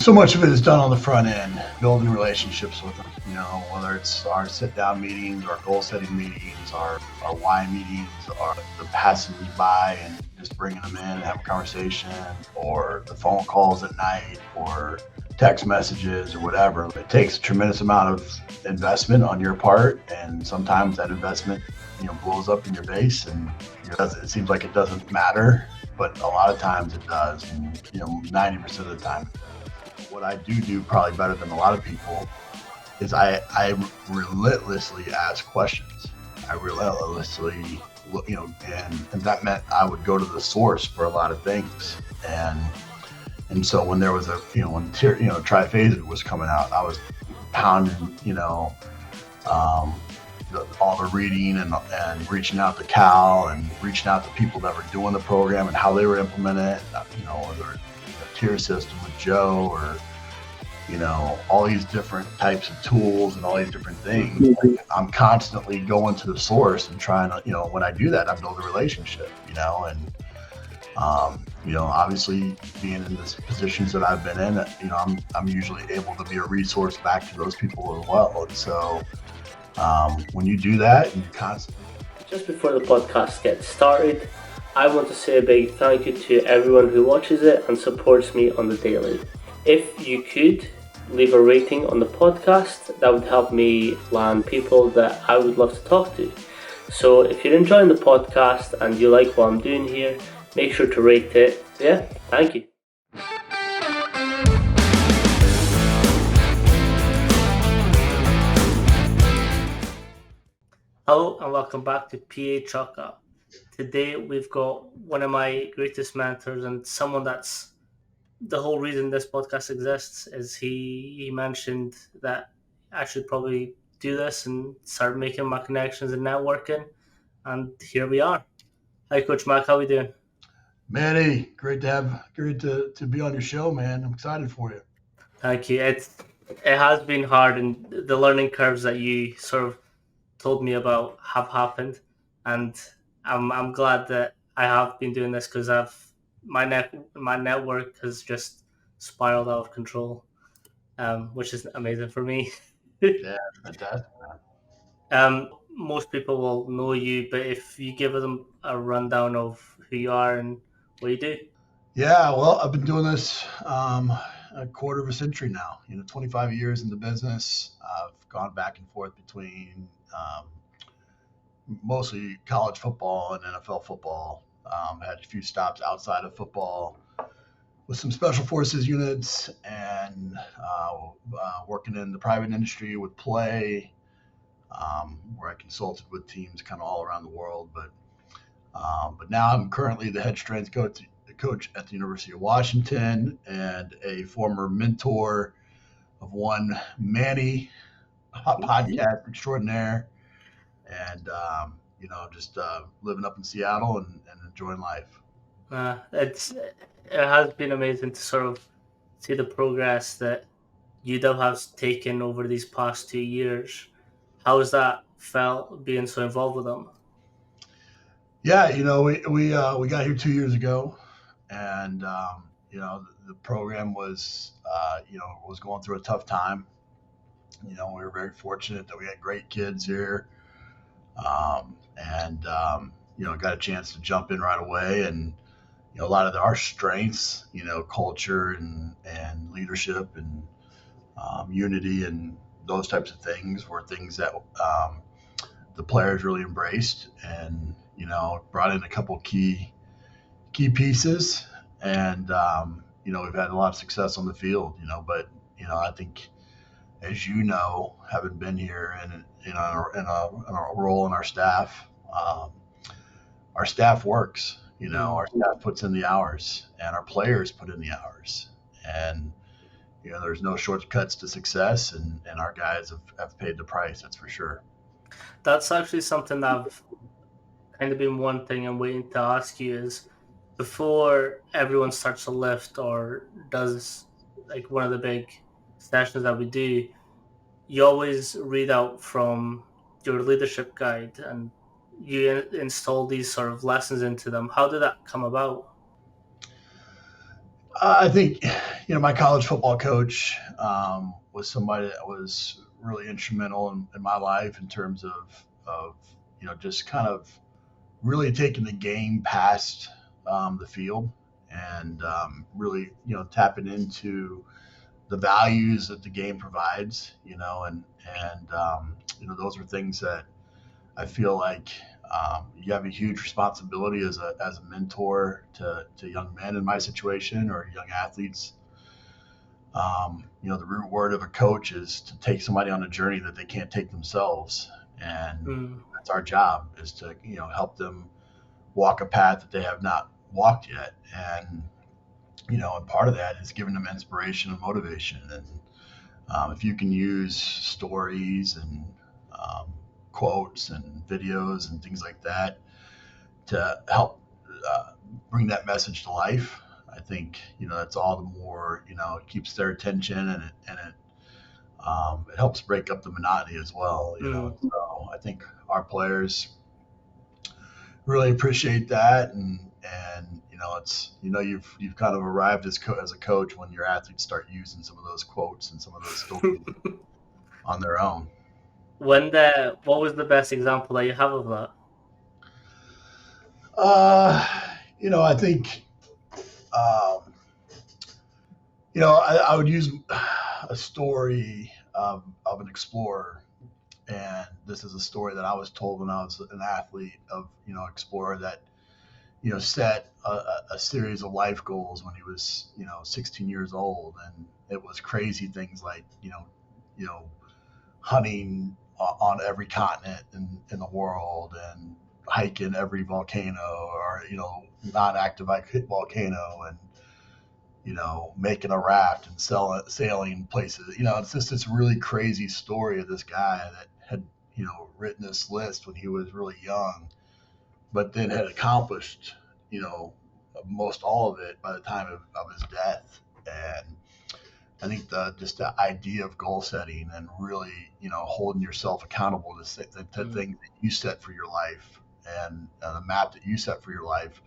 so much of it is done on the front end, building relationships with them, whether it's our sit down meetings, our goal setting meetings, our why meetings, or the passing you by and just bringing them in and have a conversation, or the phone calls at night, or text messages or whatever. It takes a tremendous amount of investment on your part, and sometimes that investment, blows up in your face, and it seems like it doesn't matter, but a lot of times it does, and 90% of the time. What I do probably better than a lot of people is I relentlessly ask questions. I relentlessly look, and that meant I would go to the source for a lot of things. And so when there was when triphased was coming out, I was pounding, all the reading and reaching out to Cal and reaching out to people that were doing the program and how they were implementing it, whether a tier system with Joe or, all these different types of tools and all these different things. I'm constantly going to the source and trying to, when I do that, I build a relationship, and, obviously being in the positions that I've been in, I'm usually able to be a resource back to those people as well. And so when you do that, you constantly. Just before the podcast gets started, I want to say a big thank you to everyone who watches it and supports me on the daily. If you could leave a rating on the podcast, that would help me land people that I would love to talk to. So if you're enjoying the podcast and you like what I'm doing here, make sure to rate it. Yeah, thank you. Hello and welcome back to PA Chaka. Today we've got one of my greatest mentors and someone that's the whole reason this podcast exists. Is he mentioned that I should probably do this and start making my connections and networking, and here we are. Hi Coach Mac, how are we doing? Manny, great to be on your show, man. I'm excited for you. Thank you. It has been hard, and the learning curves that you sort of told me about have happened, and I'm glad that I have been doing this because my network has just spiraled out of control, which is amazing for me. Yeah, fantastic. Most people will know you, but if you give them a rundown of who you are and what you do. Yeah, well, I've been doing this a quarter of a century now. 25 years in the business. I've gone back and forth between mostly college football and NFL football. Had a few stops outside of football with some special forces units and working in the private industry with play, where I consulted with teams kind of all around the world. But now I'm currently the head strength coach at the University of Washington and a former mentor of one Manny, podcast extraordinaire, and just living up in Seattle and enjoying life. It has been amazing to sort of see the progress that UW has taken over these past 2 years. How has that felt being so involved with them? Yeah, we got here 2 years ago, and the program was was going through a tough time. We were very fortunate that we had great kids here, and got a chance to jump in right away. And a lot of our strengths, culture and leadership and unity and those types of things were things that the players really embraced, and brought in a couple key pieces, and we've had a lot of success on the field. But I think, as having been here and in a role in our staff works. Our staff puts in the hours, and our players put in the hours, and there's no shortcuts to success, and our guys have paid the price. That's for sure. That's actually something that I've kind of been one thing I'm waiting to ask you is, before everyone starts to lift or does like one of the big sessions that we do, you always read out from your leadership guide and you install these sort of lessons into them. How did that come about? I think, my college football coach was somebody that was really instrumental in my life in terms of just kind of really taking the game past the field and really tapping into the values that the game provides, and those are things that I feel like you have a huge responsibility as a mentor to young men in my situation or young athletes. The root word of a coach is to take somebody on a journey that they can't take themselves, and Mm, that's our job is to help them walk a path that they have not walked yet, and part of that is giving them inspiration and motivation, and if you can use stories and um, quotes and videos and things like that to help uh, bring that message to life. I think that's all the more it keeps their attention, and it helps break up the monotony as well. mm. So I think our players really appreciate that, and it's you've kind of arrived as a coach when your athletes start using some of those quotes and some of those stories on their own. What was the best example that you have of that? Uh, I think um, I would use a story of an explorer, and this is a story that I was told when I was an athlete of explorer that set a series of life goals when he was 16 years old, and it was crazy things like you know hunting on every continent in the world and hiking every volcano or non-active volcano, and making a raft and sailing places. It's just this really crazy story of this guy that had written this list when he was really young, but then had accomplished you know most all of it by the time of his death. And I think the idea of goal setting and really holding yourself accountable to Mm, things that you set for your life, and the map that you set for your life.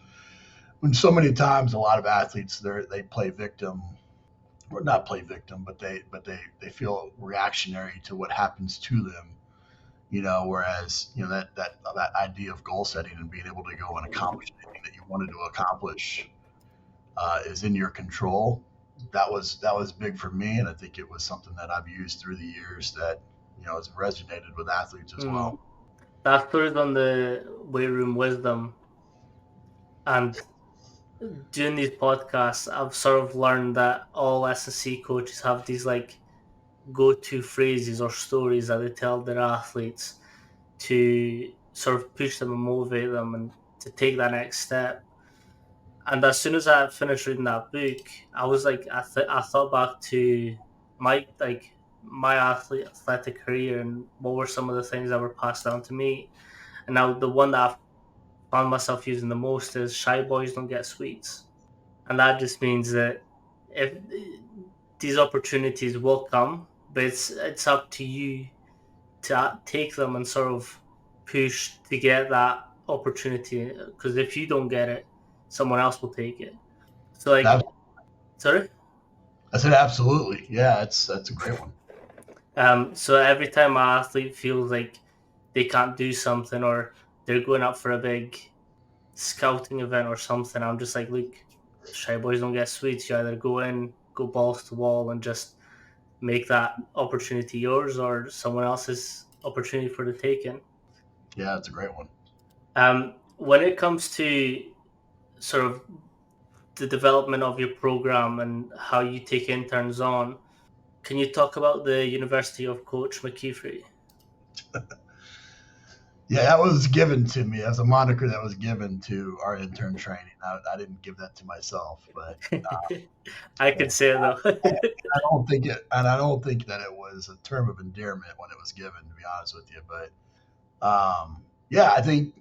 When so many times a lot of athletes they play victim, or not play victim, but they feel reactionary to what happens to them. Whereas that idea of goal setting and being able to go and accomplish anything that you wanted to accomplish is in your control. That was big for me, and I think it was something that I've used through the years that has resonated with athletes as mm. well. That stories on the weight room wisdom, and doing these podcasts, I've sort of learned that all S&C coaches have these like go-to phrases or stories that they tell their athletes to sort of push them and motivate them and to take that next step. And as soon as I finished reading that book, I was like, I thought back to my athletic career and what were some of the things that were passed down to me. And now the one that I've found myself using the most is shy boys don't get sweets, and that just means that if these opportunities will come, but it's up to you to take them and sort of push to get that opportunity. Because if you don't get it, someone else will take it. So like, That, sorry. I said absolutely, yeah. That's a great one. So every time an athlete feels like they can't do something or they're going up for a big scouting event or something, I'm just like, look, shy boys don't get sweets. You either go in, go balls to wall, and just make that opportunity yours or someone else's opportunity for the taking. Yeah, it's a great one. When it comes to sort of the development of your program and how you take interns on, can you talk about the University of Coach McKeefery? Yeah, that was given to me as a moniker that was given to our intern training. I didn't give that to myself, but I could say it though. I don't think that it was a term of endearment when it was given, to be honest with you. But yeah, I think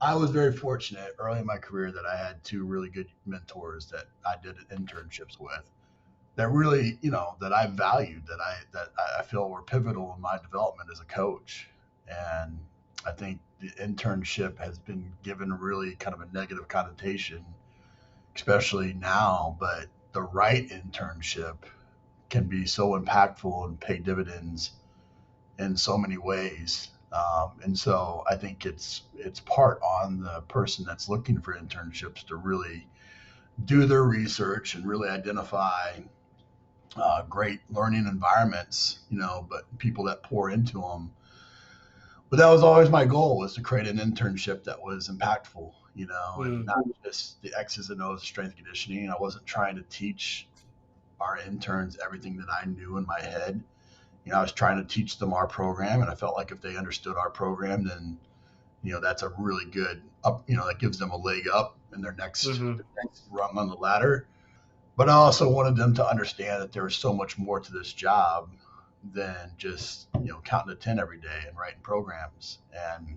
I was very fortunate early in my career that I had two really good mentors that I did internships with that really that I valued, that I feel were pivotal in my development as a coach. And I think the internship has been given really kind of a negative connotation, especially now. But the right internship can be so impactful and pay dividends in so many ways. And so I think it's part on the person that's looking for internships to really do their research and really identify great learning environments, but people that pour into them. But that was always my goal, was to create an internship that was impactful, and not just the X's and O's of strength conditioning. I wasn't trying to teach our interns everything that I knew in my head. I was trying to teach them our program, and I felt like if they understood our program, then that's a really good up. That gives them a leg up in their next rung on the ladder. But I also wanted them to understand that there was so much more to this job than just counting to 10 every day and writing programs, and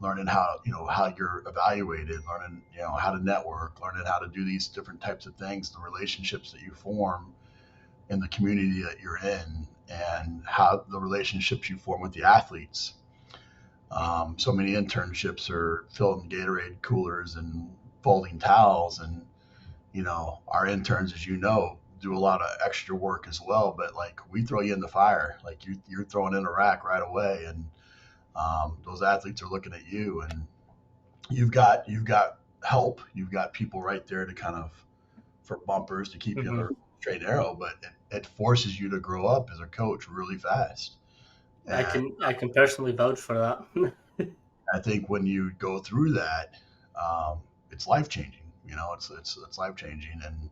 learning how you're evaluated, learning how to network, learning how to do these different types of things, the relationships that you form in the community that you're in, and how the relationships you form with the athletes. So many internships are filling Gatorade coolers and folding towels, and our interns, as do a lot of extra work as well. But like, we throw you in the fire, like you're thrown in a rack right away, and those athletes are looking at you, and you've got help, you've got people right there to kind of for bumpers to keep you on the straight and narrow, but it forces you to grow up as a coach really fast. And I can personally vouch for that. I think when you go through that, it's life changing. It's life changing, and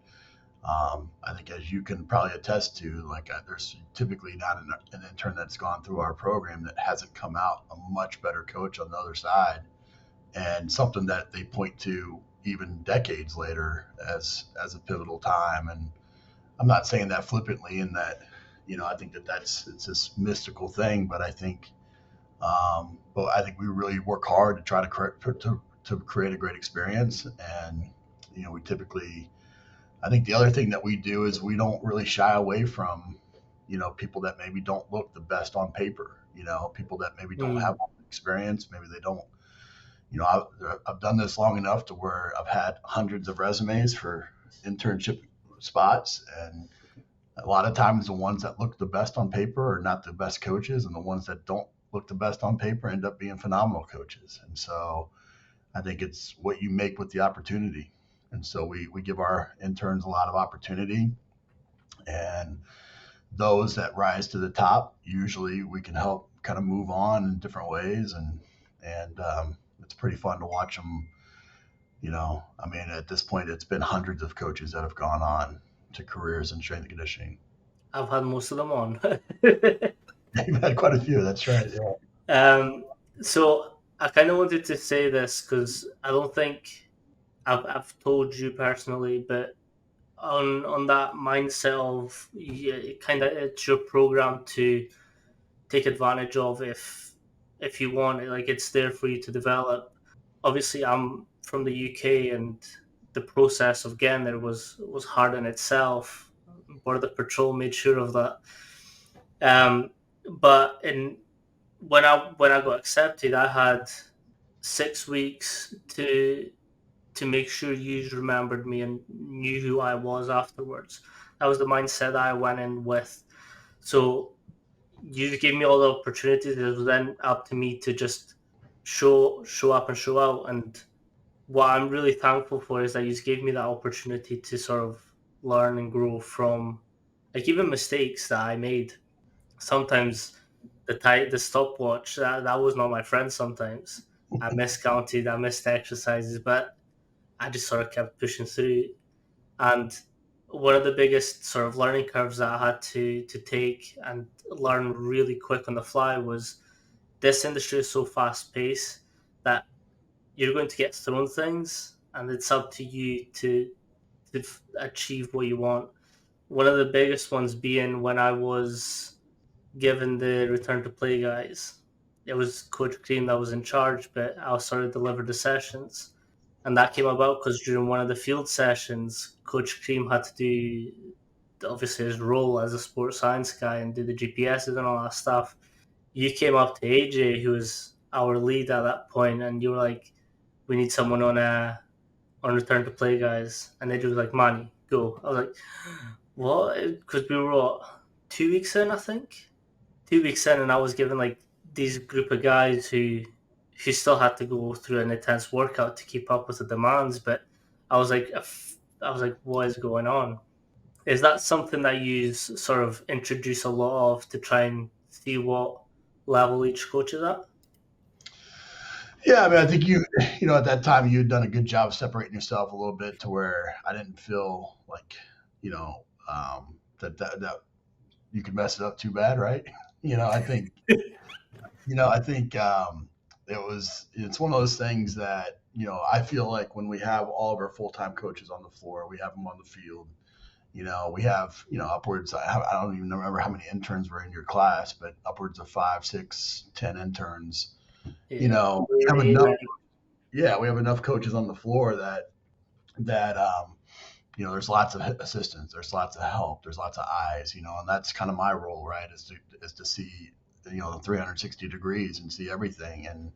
I think, as you can probably attest to, like, there's typically not an intern that's gone through our program that hasn't come out a much better coach on the other side, and something that they point to even decades later as a pivotal time. And I'm not saying that flippantly, in that, I think it's this mystical thing, but I think we really work hard to try to create a great experience. And we typically, I think the other thing that we do is we don't really shy away from people that maybe don't look the best on paper, people that maybe don't have experience, maybe they don't. I've done this long enough to where I've had hundreds of resumes for internship spots, and a lot of times the ones that look the best on paper are not the best coaches, and the ones that don't look the best on paper end up being phenomenal coaches. And so I think it's what you make with the opportunity. And so we give our interns a lot of opportunity, and those that rise to the top, usually we can help kind of move on in different ways. And it's pretty fun to watch them. I mean, at this point, it's been hundreds of coaches that have gone on to careers in strength and conditioning. I've had most of them on. You've had quite a few. That's right. Yeah. So I kind of wanted to say this because I don't think I've told you personally, but on that mindset of, kind of, it's your program to take advantage of if you want it, like, it's there for you to develop. Obviously, I'm from the UK, and the process of getting there was hard in itself. Border Patrol made sure of that. But when I got accepted, I had 6 weeks to make sure you remembered me and knew who I was afterwards. That was the mindset I went in with. So you gave me all the opportunities. It was then up to me to just show up and show out. And what I'm really thankful for is that you gave me that opportunity to sort of learn and grow from, like, even mistakes that I made. Sometimes the stopwatch, that was not my friend. Sometimes I miscounted, I missed exercises, but I just sort of kept pushing through. And one of the biggest sort of learning curves that I had to take and learn really quick on the fly was, this industry is so fast paced that you're going to get thrown things, and it's up to you to achieve what you want. One of the biggest ones being when I was given the return to play guys. It was Coach Cream that was in charge, but I sort of delivered the sessions. And that came about because during one of the field sessions, Coach Cream had to do, obviously, his role as a sports science guy and do the GPSs and all that stuff. You came up to AJ, who was our lead at that point, and you were like, "We need someone on return to play guys." And AJ was like, "Manny, go. I was like, what? Because we were what, 2 weeks in, I think. 2 weeks in, and I was given like these group of guys who still had to go through an intense workout to keep up with the demands. But I was like, I was like, what is going on? Is that something that you sort of introduce a lot of to try and see what level each coach is at? Yeah, I mean, I think you know, at that time you'd done a good job of separating yourself a little bit to where I didn't feel like, you know, that you could mess it up too bad, right? You know, I think, I think it's one of those things that, I feel like when we have all of our full time coaches on the floor, we have them on the field. We have, upwards. I don't even remember how many interns were in your class, but upwards of 5, 6, 10 interns. Yeah, We have 80, enough. 90. Yeah, we have enough coaches on the floor that there's lots of assistance, there's lots of help, there's lots of eyes, and that's kind of my role, right? Is to see, 360 degrees and see everything,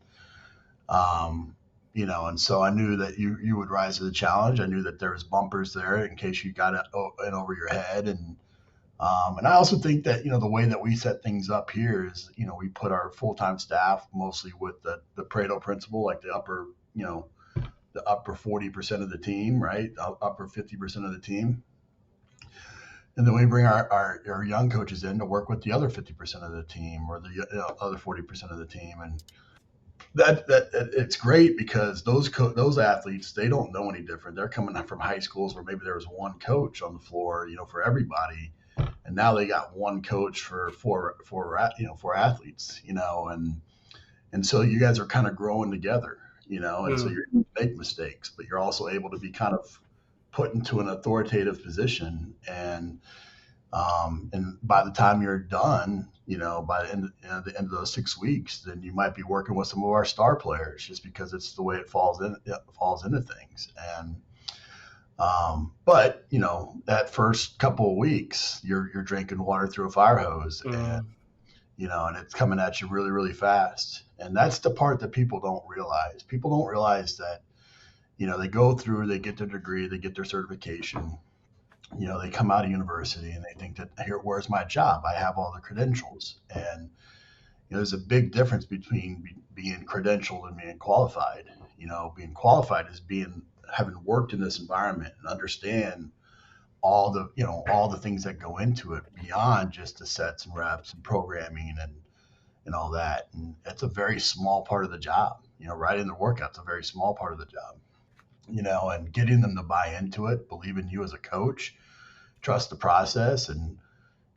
um, and so I knew that you would rise to the challenge. I knew that there was bumpers there in case you got it in over your head, and I also think that the way that we set things up here is we put our full time staff mostly with the Pareto principle, like the upper 40% of the team, right? The upper 50% of the team. And then we bring our young coaches in to work with the other 50% of the team or the other 40% of the team. And that it's great because those athletes, they don't know any different. They're coming from high schools where maybe there was one coach on the floor, for everybody. And now they got one coach for four athletes, and so you guys are kind of growing together, and so Mm. you're going to make mistakes, but you're also able to be kind of put into an authoritative position. And by the time you're done, by the end of those 6 weeks, then you might be working with some of our star players just because it's the way it falls into things. But that first couple of weeks, you're drinking water through a fire hose, and Mm. and it's coming at you really, really fast. And that's the part that people don't realize. People don't realize that, they go through, they get their degree, they get their certification, they come out of university and they think that, here, where's my job? I have all the credentials. And, there's a big difference between being credentialed and being qualified. Being qualified is having worked in this environment and understand all the things that go into it beyond just the sets and reps and programming and all that. And it's a very small part of the job. Writing the workout's a very small part of the job. And getting them to buy into it, believe in you as a coach, trust the process, and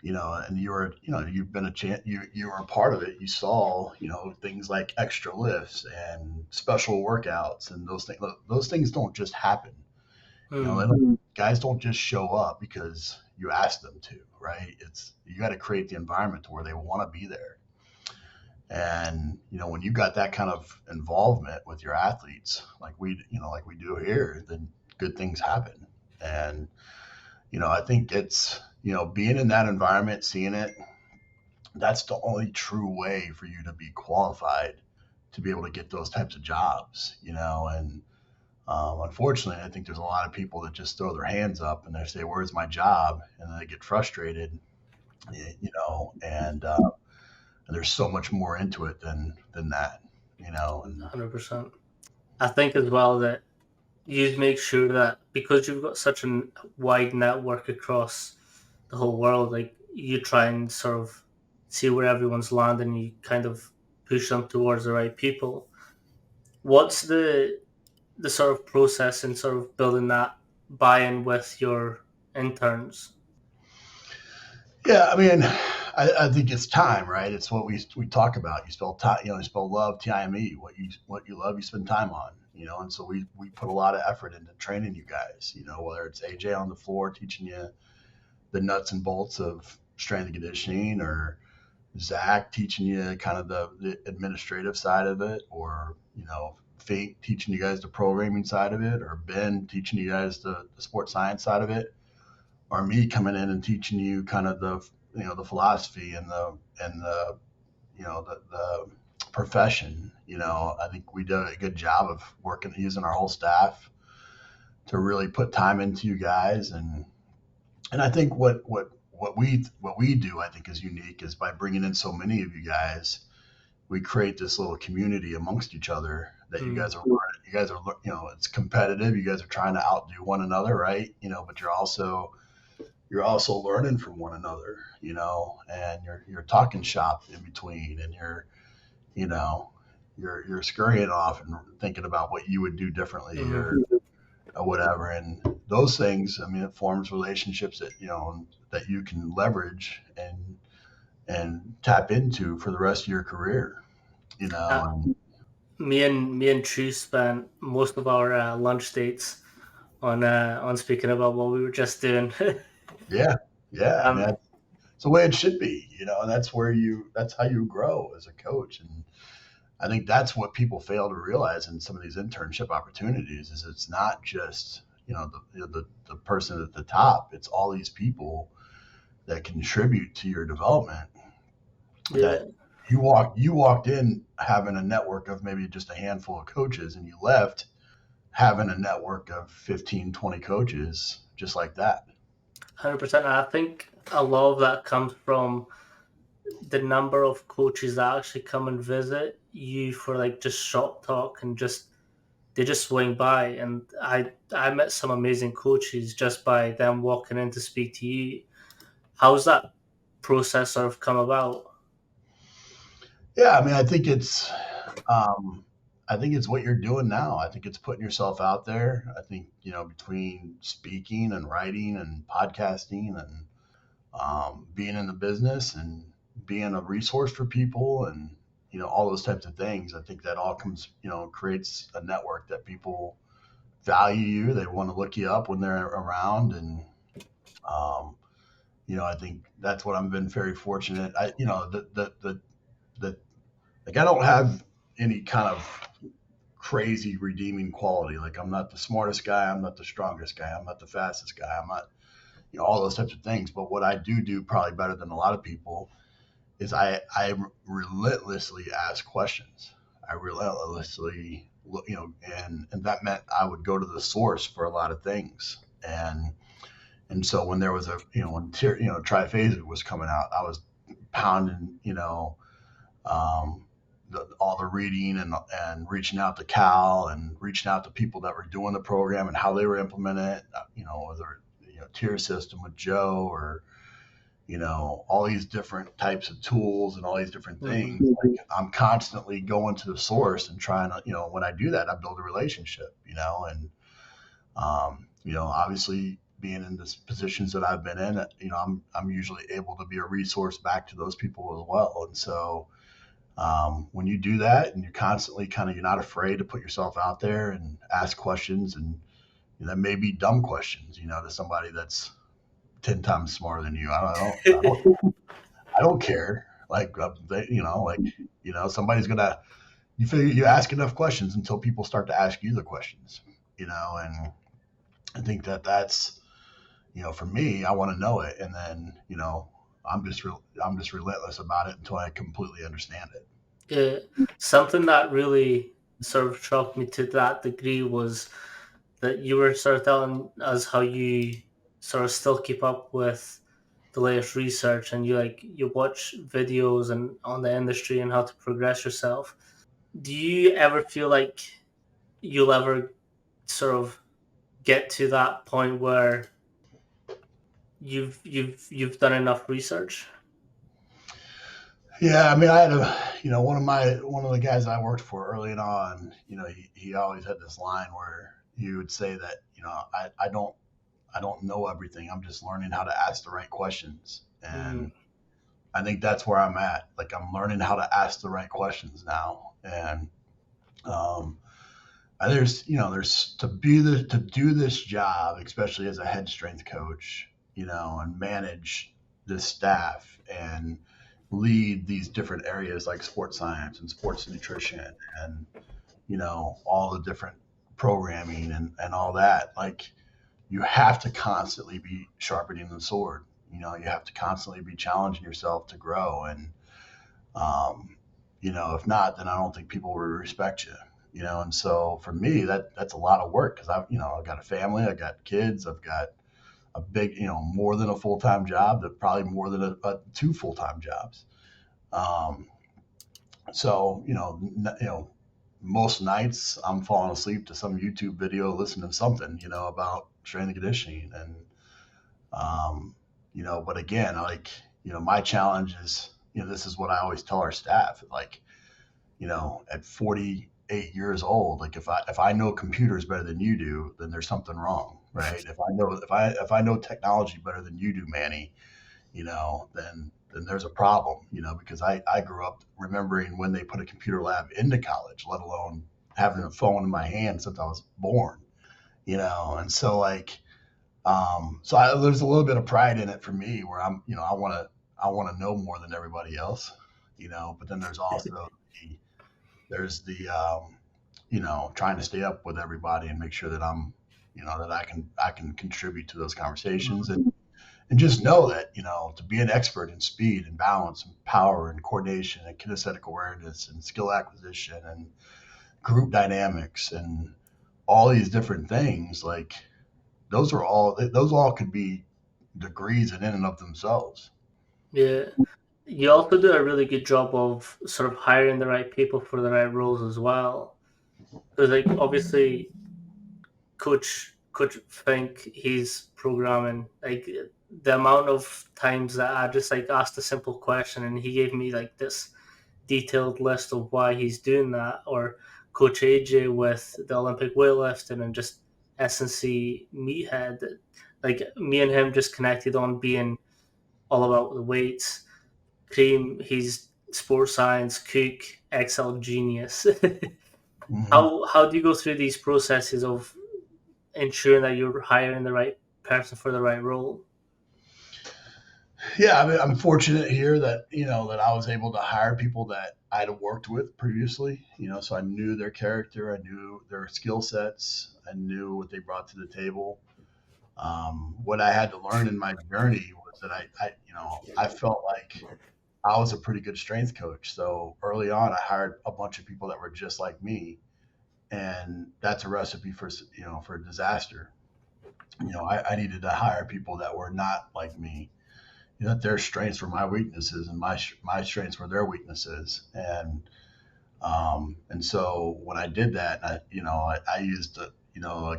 you've been you were a part of it. You saw, things like extra lifts and special workouts, and those things don't just happen. Mm. Guys don't just show up because you ask them to, right? You got to create the environment to where they want to be there. And when you got that kind of involvement with your athletes, like we do here, then good things happen. And I think it's being in that environment, seeing it. That's the only true way for you to be qualified to be able to get those types of jobs. And unfortunately, I think there's a lot of people that just throw their hands up and they say, "Where's my job?" And then they get frustrated, and there's so much more into it than that, and 100%. I think as well that you make sure that because you've got such a wide network across the whole world, like you try and sort of see where everyone's landing, you kind of push them towards the right people. What's the sort of process in sort of building that buy-in with your interns? yeah, I mean, I think it's time, right? It's what we talk about. You spell time, you spell love, time. What you love, you spend time on, and so we put a lot of effort into training you guys, whether it's AJ on the floor teaching you the nuts and bolts of strength and conditioning, or Zach teaching you kind of the administrative side of it, or Fink teaching you guys the programming side of it, or Ben teaching you guys the sports science side of it, or me coming in and teaching you kind of the philosophy and the the profession. I think we did a good job of working using our whole staff really put time into you guys. And I think what we do, I think, is unique, is by bringing in so many of you guys, we create this little community amongst each other that you guys are learning. You guys are, it's competitive. You guys are trying to outdo one another, right? But you're also learning from one another, and you're talking shop in between, and you know, you're scurrying off and thinking about what you would do differently, or whatever. And those things, I mean, it forms relationships that you can leverage and tap into for the rest of your career. Uh, And me and True spent most of our lunch dates on speaking about what we were just doing. yeah, yeah. I mean, um, it's the way it should be, and that's how you grow as a coach. And I think that's what people fail to realize in some of these internship opportunities, is it's not just, the person at the top. It's all these people that contribute to your development, yeah, that you walked in having a network of maybe just a handful of coaches, and you left having a network of 15, 20 coaches just like that. 100%. I think a lot of that comes from the number of coaches that actually come and visit you for like just shop talk, and they just swing by. And I met some amazing coaches just by them walking in to speak to you. How's that process sort of come about? Yeah, I mean, um, I think it's what you're doing now. I think it's putting yourself out there. I think, between speaking and writing and podcasting and being in the business and being a resource for people, and, all those types of things. I think that all comes, creates a network that people value you. They want to look you up when they're around. And, um, I think that's what I've been very fortunate. The like, I don't have any kind of crazy redeeming quality. Like, I'm not the smartest guy. I'm not the strongest guy. I'm not the fastest guy. I'm not, all those types of things. But what I do probably better than a lot of people is I relentlessly ask questions. I relentlessly look, and that meant I would go to the source for a lot of things. And so when there was when Triphasic was coming out, I was pounding, all the reading and reaching out to Cal and reaching out to people that were doing the program and how they were implementing it, whether, tier system with Joe, or, all these different types of tools and all these different things. Like, I'm constantly going to the source and trying to, when I do that, I build a relationship, and, obviously being in the positions that I've been in, I'm usually able to be a resource back to those people as well. And so, when you do that, and you're constantly you're not afraid to put yourself out there and ask questions, and that may be dumb questions, to somebody that's 10 times smarter than you. I don't care. Like, somebody's gonna, you figure you ask enough questions until people start to ask you the questions, and I think that's, for me, I want to know it. And then, I'm just relentless about it until I completely understand it. Something that really sort of shocked me to that degree was that you were sort of telling us how you sort of still keep up with the latest research, and you watch videos and on the industry and how to progress yourself. Do you ever feel like you'll ever sort of get to that point where you've done enough research? Yeah, I mean, I had one of the guys I worked for early on. He always had this line where he would say that, I don't know everything. I'm just learning how to ask the right questions. And I think that's where I'm at. Like, I'm learning how to ask the right questions now. And um, there's to do this job, especially as a head strength coach, and manage this staff and lead these different areas like sports science and sports nutrition and, all the different programming and all that. Like, you have to constantly be sharpening the sword. You have to constantly be challenging yourself to grow. And, if not, then I don't think people will respect you. And so for me, that's a lot of work because I've got a family, I've got kids, I've got a big, more than a full-time job, that probably more than two full-time jobs. Um, so, most nights I'm falling asleep to some YouTube video, listening to something, about strength and conditioning. And, um, but again, like, my challenge is, this is what I always tell our staff, like, at 48 years old, like if I know computers better than you do, then there's something wrong, right? If I know technology better than you do, Manny, then there's a problem, because I grew up remembering when they put a computer lab into college, let alone having a phone in my hand since I was born, and so like there's a little bit of pride in it for me where I want to know more than everybody else, but then there's the trying to stay up with everybody and make sure that that I can contribute to those conversations, and just know that, to be an expert in speed and balance and power and coordination and kinesthetic awareness and skill acquisition and group dynamics and all these different things, like those all could be degrees in and of themselves. Yeah. You also do a really good job of sort of hiring the right people for the right roles as well. Because like obviously Coach Fink, he's programming, like the amount of times that I just like asked a simple question and he gave me like this detailed list of why he's doing that, or Coach AJ with the Olympic weightlifting and just S&C meathead. Like me and him just connected on being all about the weights. Cream, he's sports science, Cook, Excel genius. Hmm. How do you go through these processes of ensuring that you're hiring the right person for the right role? Yeah, I mean, I'm fortunate here that that I was able to hire people that I'd worked with previously. So I knew their character, I knew their skill sets, I knew what they brought to the table. What I had to learn in my journey was that I felt like I was a pretty good strength coach. So early on, I hired a bunch of people that were just like me, and that's a recipe for disaster. I needed to hire people that were not like me, that their strengths were my weaknesses and my strengths were their weaknesses. And so when I did that, I used a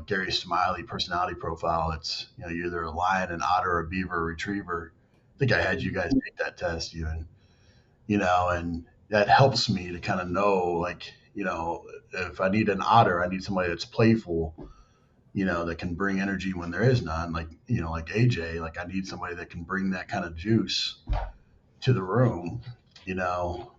Gary Smiley personality profile. It's you're either a lion, an otter, a beaver, a retriever. I think I had you guys take that test, and that helps me to kind of know, like, if I need an otter, I need somebody that's playful, that can bring energy when there is none, like AJ. Like, I need somebody that can bring that kind of juice to the room, you know.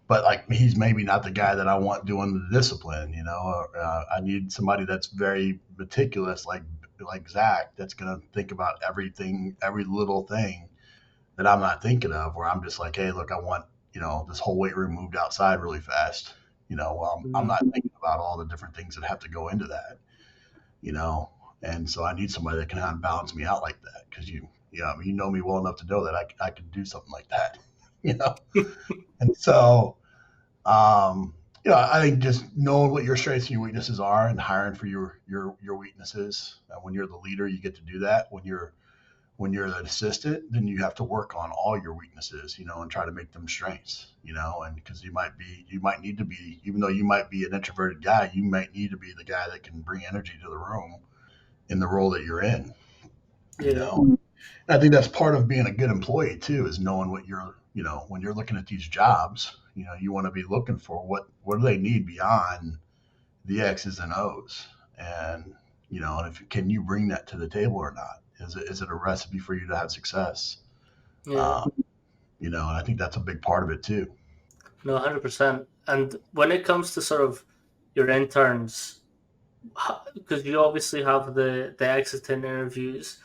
But like, he's maybe not the guy that I want doing the discipline, I need somebody that's very meticulous, like Zach, that's gonna think about everything, every little thing that I'm not thinking of. Where I'm just like, hey, look, I want this whole weight room moved outside really fast. I'm Mm. not thinking about all the different things that have to go into that, you know. And so I need somebody that can kind of balance me out like that, because you know me well enough to know that I can do something like that, you know. And so I think just knowing what your strengths and your weaknesses are and hiring for your weaknesses. When you're the leader, you get to do that. When you're the assistant, then you have to work on all your weaknesses, and try to make them strengths, and because you might need to be, even though you might be an introverted guy, you might need to be the guy that can bring energy to the room in the role that you're in, you Yeah, know. And I think that's part of being a good employee too, is knowing what when you're looking at these jobs, you want to be looking for what do they need beyond the X's and O's, and and if can you bring that to the table or not? Is it a recipe for you to have success? yeah, Um, and I think that's a big part of it too. no, 100%. And when it comes to sort of your interns, because you obviously have the exit interviews,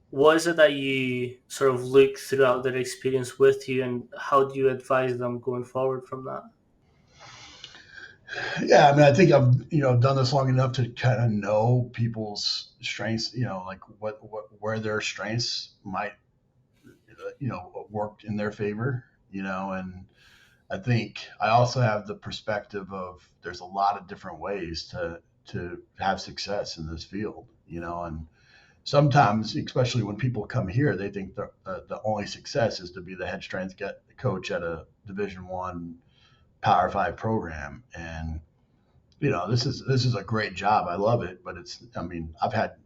what is it that you sort of look throughout their experience with you, and how do you advise them going forward from that? Yeah, I mean, I think I've done this long enough to kind of know people's strengths. Like what where their strengths might work in their favor. And I think I also have the perspective of there's a lot of different ways to have success in this field, and sometimes, especially when people come here, they think the only success is to be the head strength coach at a Division 1 Power 5 program. And this is a great job. I love it, but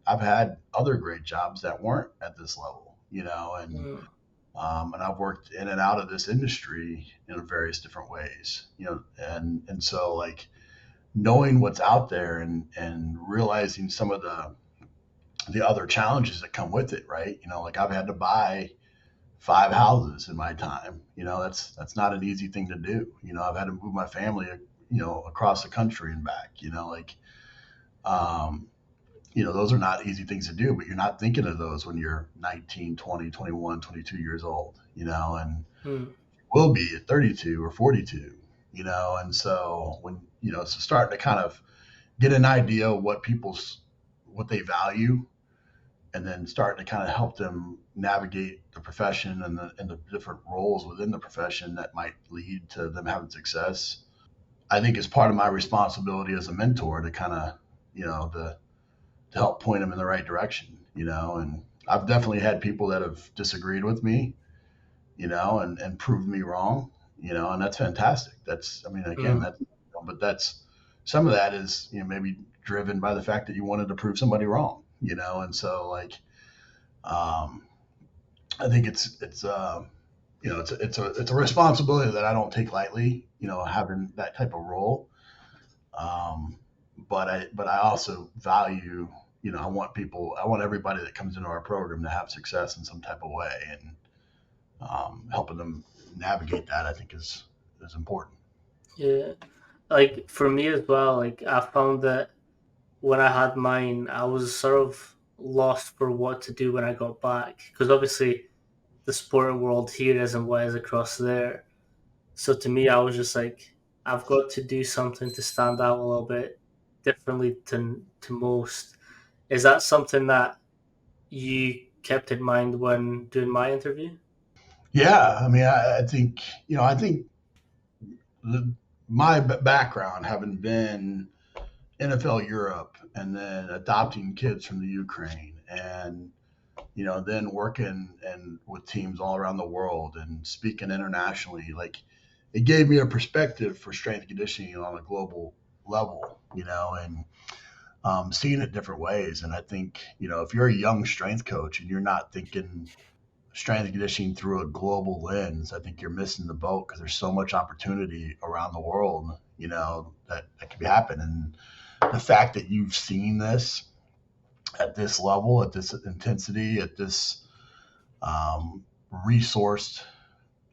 I've had other great jobs that weren't at this level, Mm. and I've worked in and out of this industry in various different ways, and so like knowing what's out there and realizing some of the other challenges that come with it, right? Like I've had to buy 5 houses in my time. That's not an easy thing to do. I've had to move my family, across the country and back. Um, those are not easy things to do, but you're not thinking of those when you're 19, 20, 21, 22 years old, and Mm. will be at 32 or 42, and so so starting to kind of get an idea of what they value, and then starting to kind of help them navigate the profession and the different roles within the profession that might lead to them having success. I think it's part of my responsibility as a mentor to kind of, to help point them in the right direction, and I've definitely had people that have disagreed with me, and proved me wrong, and that's fantastic. That's, I mean, again, Mm. that's, but that's, some of that is, maybe driven by the fact that you wanted to prove somebody wrong, and so like, um, I think it's a responsibility that I don't take lightly, having that type of role. Um, but I also value, I want everybody that comes into our program to have success in some type of way, and helping them navigate that, I think is important. Yeah. Like for me as well, like I found that when I had mine, I was sort of lost for what to do when I got back. Because obviously the sport world here isn't what is across there. So to me, I was just like, I've got to do something to stand out a little bit differently to most. Is that something that you kept in mind when doing my interview? Yeah, I mean, I think the, my background, having been NFL Europe and then adopting kids from the Ukraine, and then working and with teams all around the world and speaking internationally, like it gave me a perspective for strength and conditioning on a global level, and seeing it different ways. And I think, if you're a young strength coach and you're not thinking strength and conditioning through a global lens, I think you're missing the boat, because there's so much opportunity around the world, that could be happening. And the fact that you've seen this at this level, at this intensity, at this um, resourced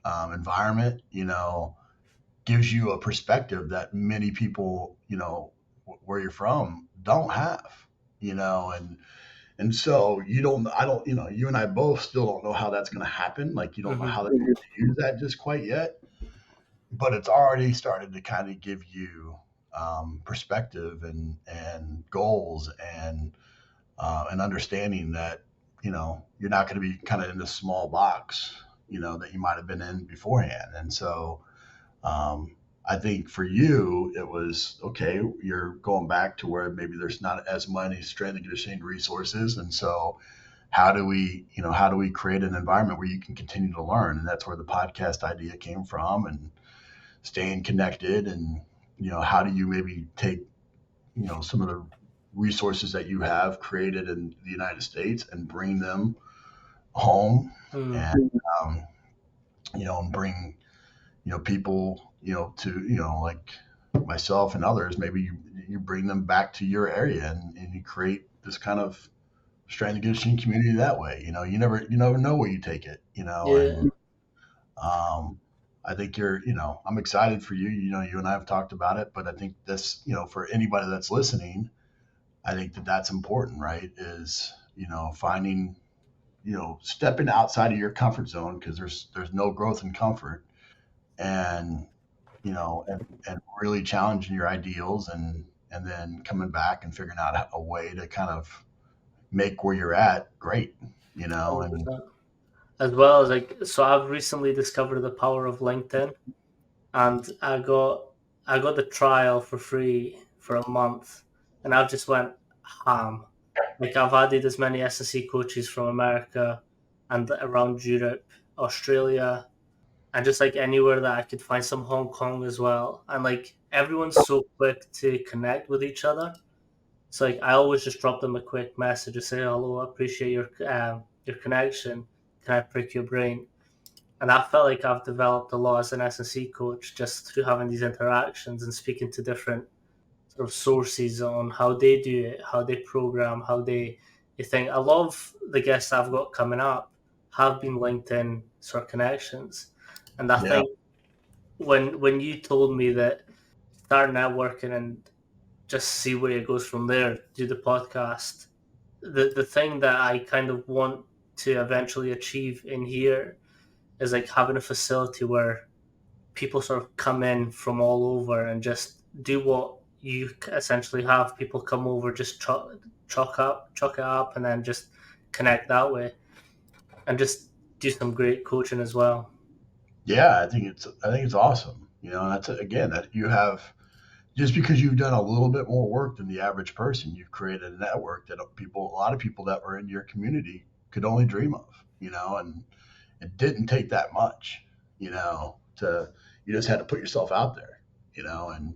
environment, gives you a perspective that many people, where you're from, don't have, and so I don't, you and I both still don't know how that's going to happen. Like, you don't know Hmm. how they're going to use that just quite yet, but it's already started to kind of give you perspective and goals, and an understanding that you're not going to be kind of in this small box, that you might have been in beforehand. And so um, I think for you it was okay. You're going back to where maybe there's not as many strength and conditioning resources, and so how do we create an environment where you can continue to learn? And that's where the podcast idea came from, and staying connected, and how do you maybe take some of the resources that you have created in the United States and bring them home, Mm. and and bring people to like myself and others. Maybe you bring them back to your area, and you create this kind of strength and conditioning community that way. You never know where you take it. Yeah. And I think I'm excited for you. You and I have talked about it, but I think this, for anybody that's listening, I think that that's important, right? Is finding, stepping outside of your comfort zone, because there's no growth in comfort, and and really challenging your ideals, and then coming back and figuring out a way to kind of make where you're at great, and 100%. As well as like, so I've recently discovered the power of LinkedIn. and I got the trial for free for a month, and I've just went ham. Like I've added as many SSE coaches from America and around Europe, Australia, and just like anywhere that I could find, some Hong Kong as well. And like everyone's so quick to connect with each other. So like I always just drop them a quick message to say hello, I appreciate your connection. Can I prick your brain? And I felt like I've developed a lot as an S&C coach just through having these interactions and speaking to different sort of sources on how they do it, how they program, how they think. A lot of the guests I've got coming up have been LinkedIn sort of connections. And I Yeah. think when you told me that start networking and just see where it goes from there, do the podcast, the thing that I kind of want to eventually achieve in here is like having a facility where people sort of come in from all over and just do what you essentially have. People come over, just chalk it up, and then just connect that way, and just do some great coaching as well. Yeah, I think it's awesome. That's again that you have just because you've done a little bit more work than the average person, you've created a network that a lot of people that were in your community could only dream of. And it didn't take that much. To you just had to put yourself out there. And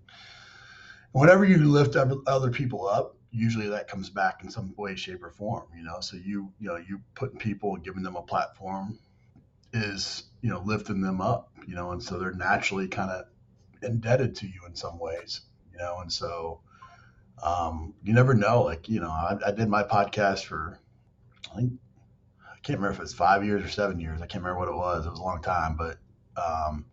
whenever you lift other people up, usually that comes back in some way, shape, or form. So you putting people and giving them a platform is lifting them up. And so they're naturally kind of indebted to you in some ways. And so you never know. Like I did my podcast for I think I can't remember if it's 5 years or 7 years. I can't remember what it was. It was a long time, um,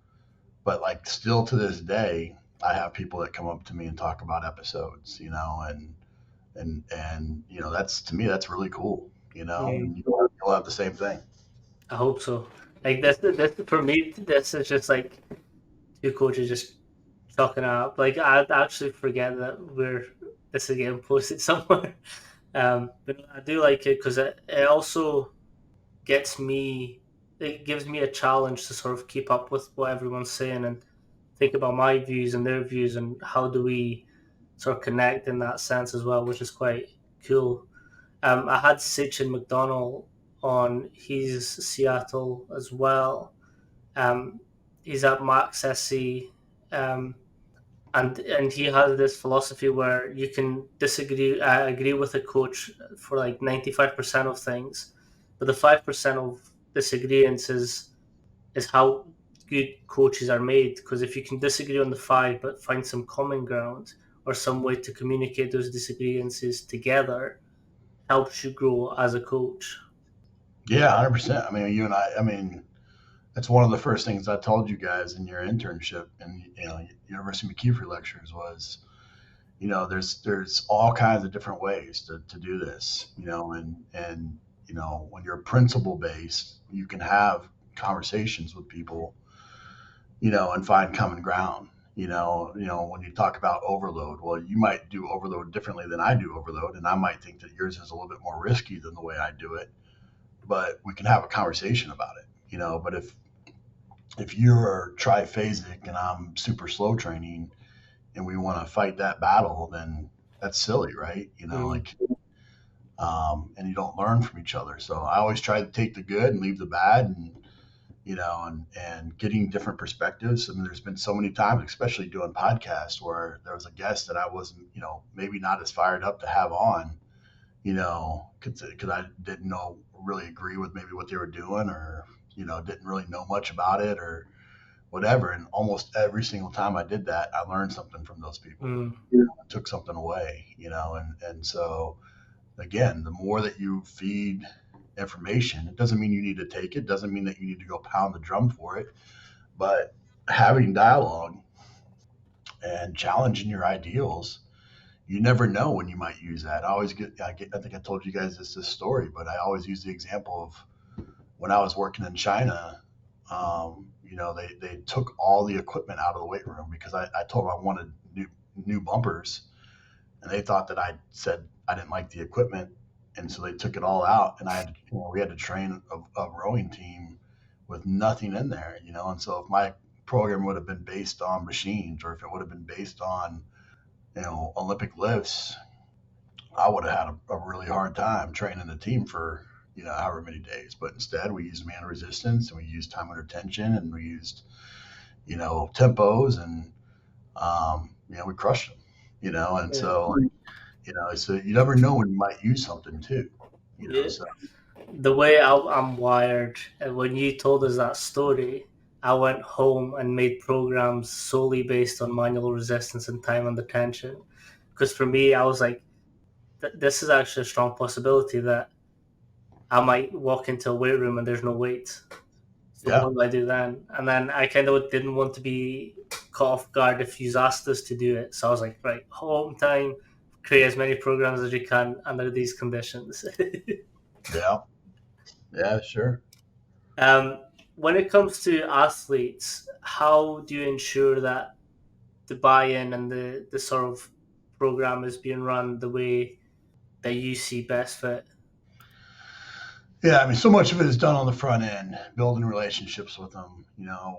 but like still to this day, I have people that come up to me and talk about episodes. And that's to me that's really cool. Mm, And you'll have the same thing. I hope so. Like that's for me. This is just like two coaches just talking up. Like I actually forget that we're this is getting posted somewhere. But I do like it because it also gets me it gives me a challenge to sort of keep up with what everyone's saying and think about my views and their views and how do we sort of connect in that sense as well, which is quite cool. I had Sitchin McDonald on. He's Seattle as well. Um, he's at Max SC, um, and he has this philosophy where you can disagree, agree with a coach for like 95% of things, but the 5% of disagreements is how good coaches are made. Because if you can disagree on the five but find some common ground or some way to communicate those disagreements together, helps you grow as a coach. Yeah, 100%. I mean, you and I mean, that's one of the first things I told you guys in your internship and University McKeefery lectures was, there's all kinds of different ways to do this, and when you're principle based, you can have conversations with people, and find common ground. When you talk about overload, well, you might do overload differently than I do overload, and I might think that yours is a little bit more risky than the way I do it, but we can have a conversation about it. But if you're triphasic and I'm super slow training and we want to fight that battle, then that's silly, right? Mm, And you don't learn from each other. So I always try to take the good and leave the bad, and getting different perspectives. I mean, there's been so many times, especially doing podcasts, where there was a guest that I wasn't, maybe not as fired up to have on, because I didn't really agree with maybe what they were doing, or didn't really know much about it, or whatever. And almost every single time I did that, I learned something from those people. mm, I took something away, and so again, the more that you feed information, it doesn't mean you need to take it, doesn't mean that you need to go pound the drum for it, but having dialogue and challenging your ideals, you never know when you might use that. I think I told you guys this story, but I always use the example of when I was working in China. They took all the equipment out of the weight room because I told them I wanted new bumpers, and they thought that I said I didn't like the equipment, and so they took it all out, and we had to train a rowing team with nothing in there, and so if my program would have been based on machines, or if it would have been based on, Olympic lifts, I would have had a really hard time training the team for, however many days. But instead, we used man resistance, and we used time under tension, and we used, tempos, and, we crushed them, and Yeah. so, so you never know when you might use something too, Yeah. so The way I'm wired, and when you told us that story, I went home and made programs solely based on manual resistance and time under tension. Because for me, I was like, this is actually a strong possibility that I might walk into a weight room and there's no weights. So yeah, what do I do then? And then I kind of didn't want to be caught off guard if you asked us to do it. So I was like, right, home time, create as many programs as you can under these conditions. yeah, yeah, sure. um, when it comes to athletes, how do you ensure that the buy-in and the sort of program is being run the way that you see best fit? Yeah, I mean, so much of it is done on the front end, building relationships with them.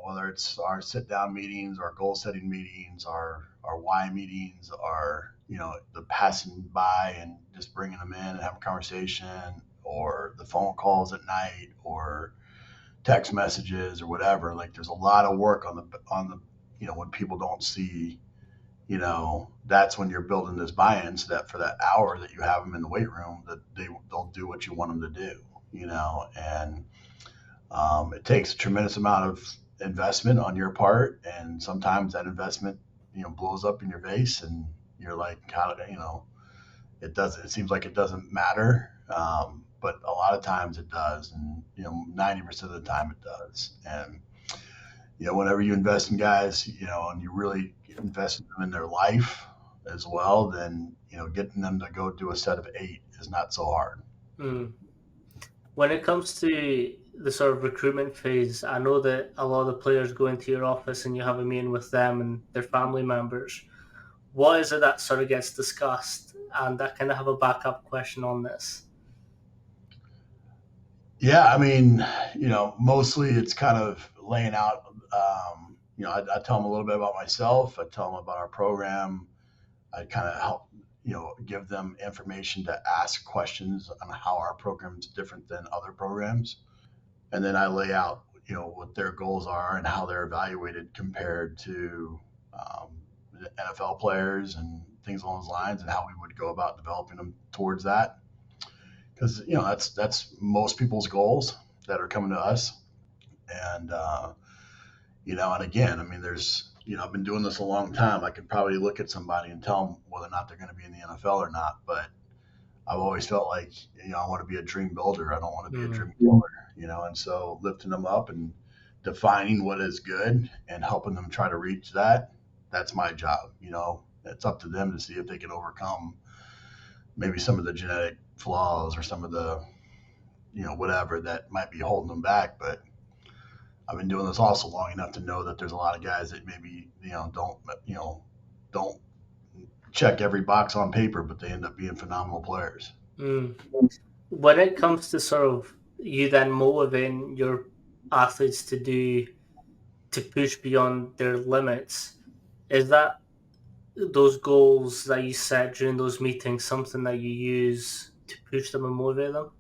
Whether it's our sit-down meetings, our goal-setting meetings, our why meetings, our the passing by and just bringing them in and have a conversation, or the phone calls at night, or text messages, or whatever. Like, there's a lot of work on the when people don't see. That's when you're building this buy-in, so that for that hour that you have them in the weight room, that they'll do what you want them to do. And it takes a tremendous amount of investment on your part, and sometimes that investment, blows up in your face, and you're like, how, it doesn't. It seems like it doesn't matter, but a lot of times it does, and 90% of the time it does. And whenever you invest in guys, and you really invest in them in their life as well, then getting them to go do a set of 8 is not so hard. Mm. When it comes to the sort of recruitment phase, I know that a lot of the players go into your office and you have a meeting with them and their family members. What is it that sort of gets discussed? And I kind of have a backup question on this. Yeah, I mean, mostly it's kind of laying out. I tell them a little bit about myself. I tell them about our program. I kind of help, give them information to ask questions on how our program is different than other programs, and then I lay out, what their goals are and how they're evaluated compared to the NFL players and things along those lines, and how we would go about developing them towards that. Because that's most people's goals that are coming to us, and and again, I mean, there's I've been doing this a long time. I could probably look at somebody and tell them whether or not they're going to be in the NFL or not, but I've always felt like I want to be a dream builder. I don't want to be a Mm. dream killer, and so lifting them up and defining what is good and helping them try to reach that. That's my job. It's up to them to see if they can overcome maybe some of the genetic flaws or some of the whatever that might be holding them back. But I've been doing this also long enough to know that there's a lot of guys that maybe don't check every box on paper, but they end up being phenomenal players. Mm. When it comes to sort of you then motivating your athletes to push beyond their limits, is that those goals that you set during those meetings something that you use to push them and motivate them?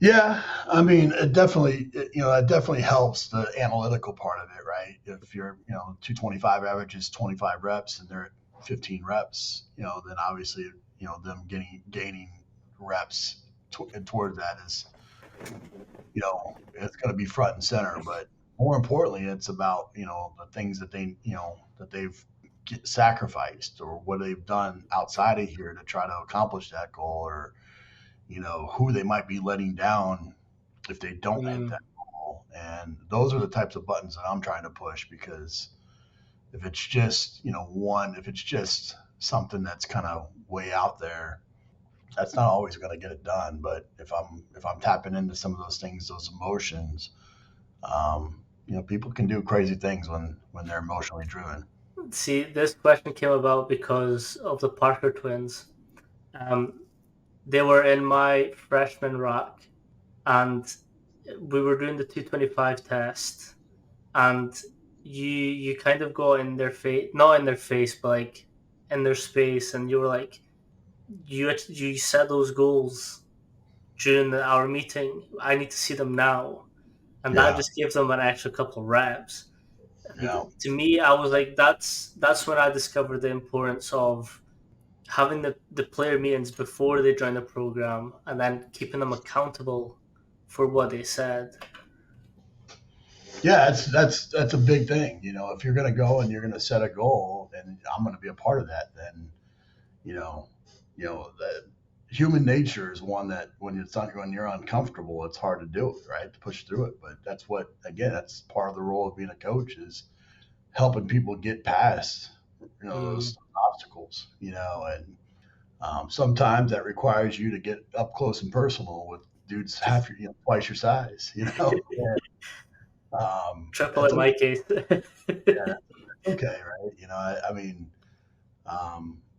Yeah, I mean, it definitely helps the analytical part of it, right? If you're, 225 averages 25 reps and they're at 15 reps, then obviously, them gaining reps toward that is, it's going to be front and center. But more importantly, it's about, the things that that they've sacrificed, or what they've done outside of here to try to accomplish that goal, or who they might be letting down if they don't hit Mm. that goal. And those are the types of buttons that I'm trying to push, because if it's just, if it's just something that's kind of way out there, that's not always going to get it done. But if I'm tapping into some of those things, those emotions, people can do crazy things when they're emotionally driven. See, this question came about because of the Parker twins. Um, they were in my freshman rack, and we were doing the 225 test, and you kind of go in their face, not in their face, but like in their space, and you were like, you set those goals during our meeting. I need to see them now, and that Yeah. just gives them an extra couple reps. Like, Yeah. to me, I was like, that's when I discovered the importance of having the player meetings before they join the program, and then keeping them accountable for what they said. Yeah, that's a big thing. If you're going to go and you're going to set a goal, and I'm going to be a part of that, then you know, that human nature is one that when you're uncomfortable, it's hard to do it, right? To push through it. But that's part of the role of being a coach is helping people get past Mm. those obstacles. And sometimes that requires you to get up close and personal with dudes twice your size. Triple That's in my case. yeah, okay, right? I mean,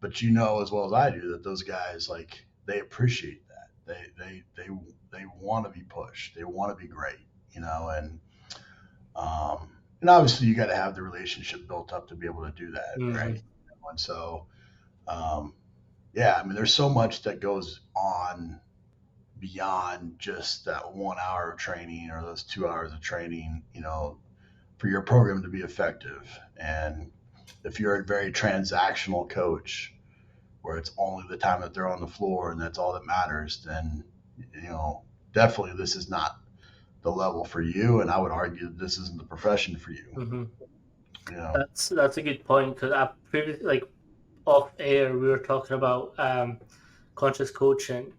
but as well as I do that those guys like they appreciate that. They want to be pushed. They want to be great. And obviously you got to have the relationship built up to be able to do that, Hmm. right? And so, um, yeah, I mean, there's so much that goes on beyond just that 1 hour of training or those 2 hours of training. For your program to be effective. And if you're a very transactional coach where it's only the time that they're on the floor and that's all that matters, then, you know, definitely this is not the level for you. And I would argue that this isn't the profession for you. Hmm. You know, That's a good point, because I previously, like, off air, we were talking about conscious coaching,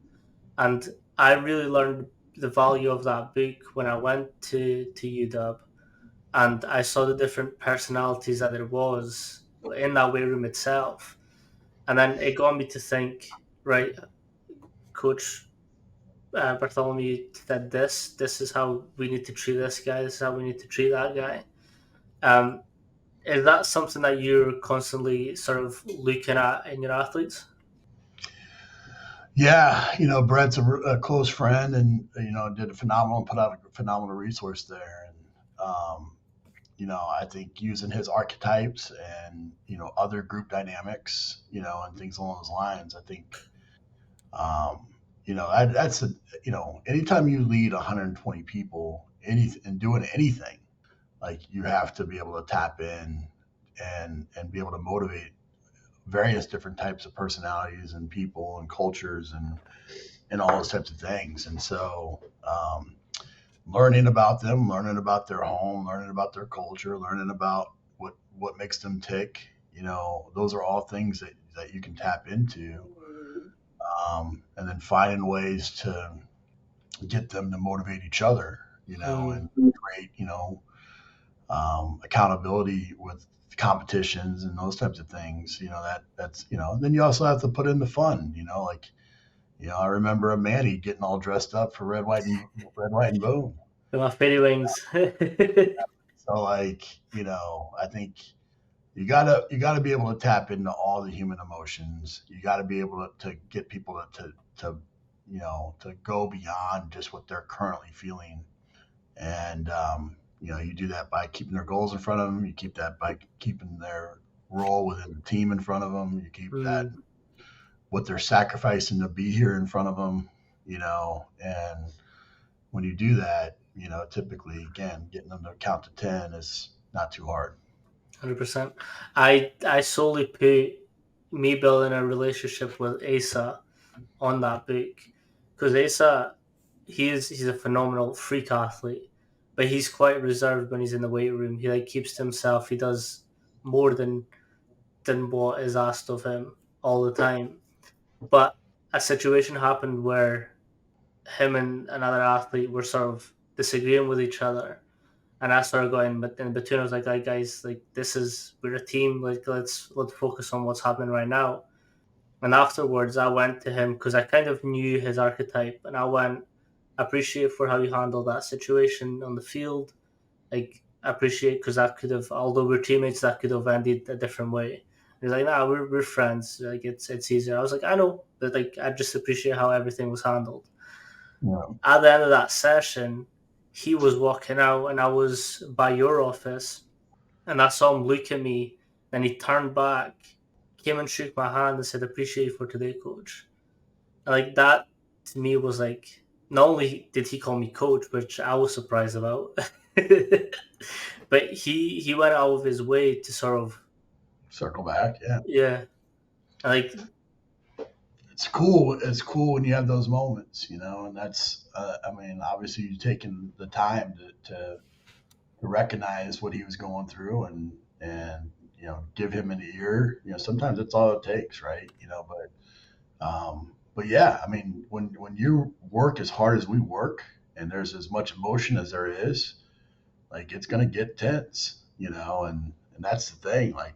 and I really learned the value of that book when I went to UW, and I saw the different personalities that there was in that weight room itself, and then it got me to think, right, Coach Bartholomew said this is how we need to treat this guy, this is how we need to treat that guy. Um, is that something that you're constantly sort of looking at in your athletes? yeah, Brett's a close friend and, did a phenomenal, put out a phenomenal resource there. And, I think using his archetypes and, other group dynamics, and things along those lines, I think, Um, that's anytime you lead 120 people, and doing anything, like you have to be able to tap in and be able to motivate various different types of personalities and people and cultures and all those types of things. And so, learning about them, learning about their home, learning about their culture, learning about what makes them tick, those are all things that you can tap into. And then finding ways to get them to motivate each other, Mm, and create, accountability with competitions and those types of things. That's then you also have to put in the fun. Like I remember a Manny getting all dressed up for red, white, and boom. my fairy wings. So like I think you gotta be able to tap into all the human emotions. You got to be able to get people to to go beyond just what they're currently feeling. And you do that by keeping their goals in front of them. You keep that by keeping their role within the team in front of them. You keep that Mm, what they're sacrificing to be here in front of them. And when you do that, typically again getting them to count to 10 is not too hard. 100%. I solely put me building a relationship with Asa on that book, because Asa, he's a phenomenal freak athlete, but he's quite reserved when he's in the weight room. He like keeps to himself. He does more than what is asked of him all the time. But a situation happened where him and another athlete were sort of disagreeing with each other, and I started going, but in between I was like, "Right, guys, like we're a team, like let's focus on what's happening right now." And afterwards I went to him because I kind of knew his archetype, and I went, "Appreciate for how you handled that situation on the field, like appreciate, because that could have, although we're teammates, that could have ended a different way." And he's like, "Nah, we're friends, like it's easier." I was like, "I know, but like I just appreciate how everything was handled." Yeah. At the end of that session, he was walking out and I was by your office and I saw him look at me. Then he turned back, came and shook my hand and said, "Appreciate you for today, coach." And like that to me was like, not only did he call me coach, which I was surprised about, but he went out of his way to sort of, Circle back. Yeah. yeah, like, It's cool. It's cool when you have those moments, and that's, I mean, obviously you taking the time to recognize what he was going through and, give him an ear. Sometimes that's all it takes, right? But yeah, I mean, when you work as hard as we work and there's as much emotion as there is, like it's going to get tense, and that's the thing. Like,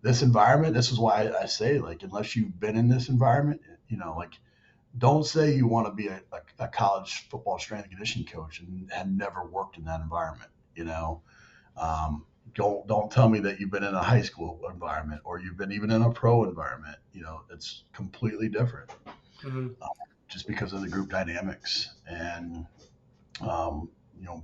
this environment, this is why I say, like, unless you've been in this environment, like, don't say you want to be a college football strength and conditioning coach and have never worked in that environment. Um, don't tell me that you've been in a high school environment or you've been even in a pro environment. It's completely different, mhm, just because of the group dynamics. And um, you know,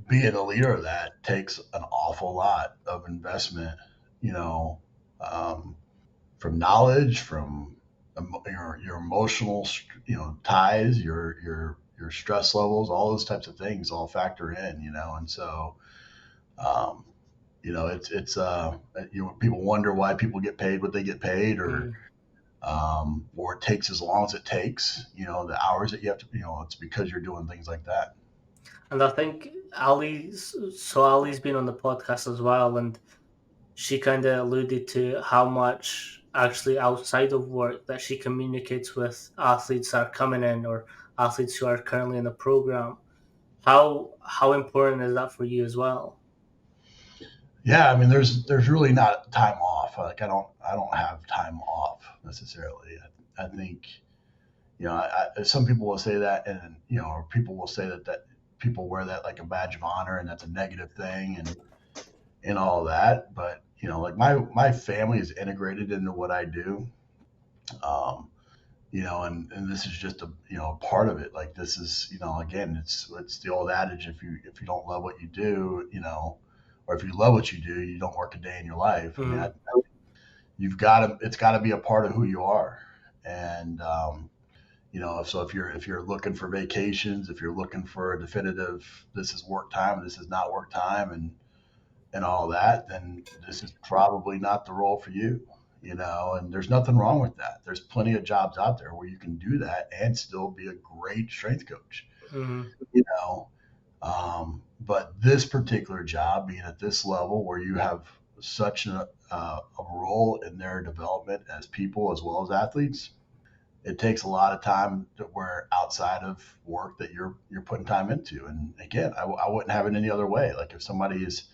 being a leader of that takes an awful lot of investment. You know, um, from knowledge, from your emotional, ties, your stress levels, all those types of things all factor in. And so, um, people wonder why people get paid what they get paid, mhm. or it takes as long as it takes. The hours that you have to, it's because you're doing things like that. And I think Ali's been on the podcast as well, and she kind of alluded to how much actually outside of work that she communicates with athletes that are coming in or athletes who are currently in the program. How important is that for you as well? Yeah, I mean, there's really not time off. Like, I don't have time off necessarily. I think, some people will say that, and or people will say that people wear that like a badge of honor, and that's a negative thing, and all that. But like, my family is integrated into what I do. Um, and this is just a part of it. Like, this is, again, it's the old adage: if you don't love what you do, or if you love what you do, you don't work a day in your life. I mean, Mm, it's got to be a part of who you are. And so if you're looking for vacations, if you're looking for a definitive, this is work time, this is not work time, and all that, then this is probably not the role for you. And there's nothing wrong with that. There's plenty of jobs out there where you can do that and still be a great strength coach. mm, you know but this particular job, being at this level where you have such a role in their development as people as well as athletes, it takes a lot of time where outside of work that you're putting time into. And again, I wouldn't have it any other way. Like, if somebody is,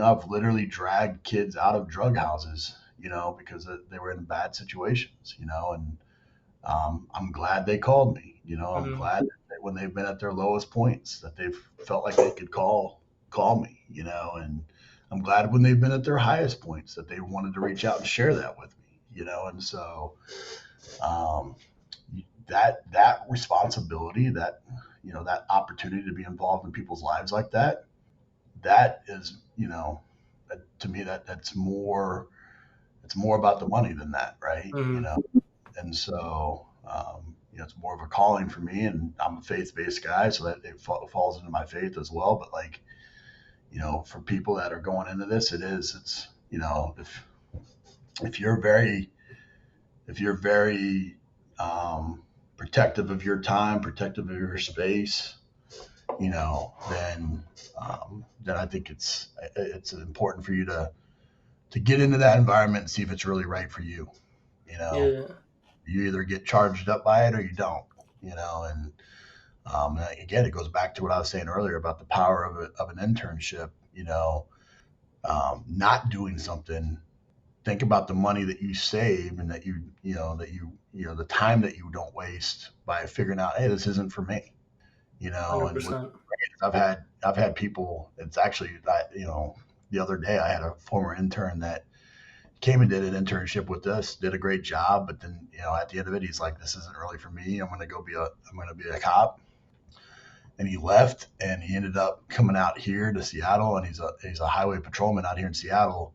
I've literally dragged kids out of drug houses, because they were in bad situations, and I'm glad they called me. I'm mm, glad that when they've been at their lowest points, that they've felt like they could call me. And I'm glad when they've been at their highest points that they wanted to reach out and share that with me. And so, um, that responsibility, that opportunity to be involved in people's lives like that is, to me, that's more, it's more about the money than that, right? mm. And so, it's more of a calling for me, and I'm a faith-based guy, so that it falls into my faith as well. But, like, for people that are going into this, it's, if you're very, if you're very protective of your time, protective of your space, then I think it's important for you to get into that environment and see if it's really right for you. You know, Yeah. you either get charged up by it or you don't. And again, it goes back to what I was saying earlier about the power of an internship. Not doing something. Think about the money that you save, and that the time that you don't waste by figuring out, hey, this isn't for me. And 100%. I've had people. It's actually, the other day I had a former intern that came and did an internship with us, did a great job, but then, at the end of it, he's like, this isn't really for me. I'm going to be a cop. and he left, and he ended up coming out here to Seattle, and he's a highway patrolman out here in Seattle.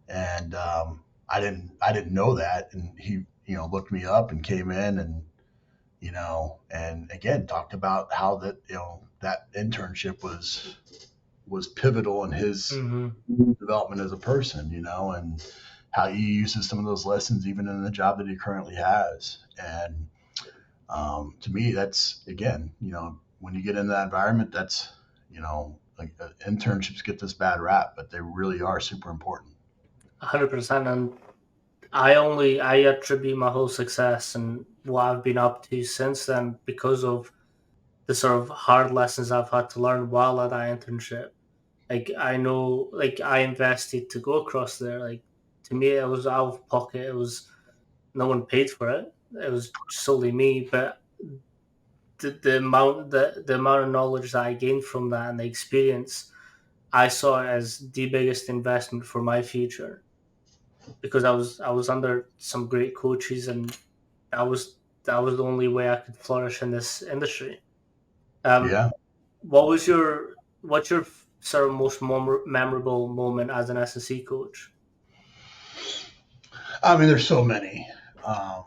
And I didn't know that, and he looked me up and came in, and and again talked about how that internship was pivotal in his development as a person, and how he uses some of those lessons even in the job that he currently has. And to me, that's, again, when you get in that environment, that's, like, internships get this bad rap, but they really are super important. 100%. And I attribute my whole success and what I've been up to since then because of the sort of hard lessons I've had to learn while at that internship. Like, I know, like, I invested to go across there. Like, to me, it was out of pocket. It was, no one paid for it. It was solely me. But the amount of knowledge that I gained from that and the experience, I saw it as the biggest investment for my future because I was under some great coaches, and that was the only way I could flourish in this industry. Um, Yeah. what's your sort of most memorable moment as an S&C coach? I mean, there's so many. Um,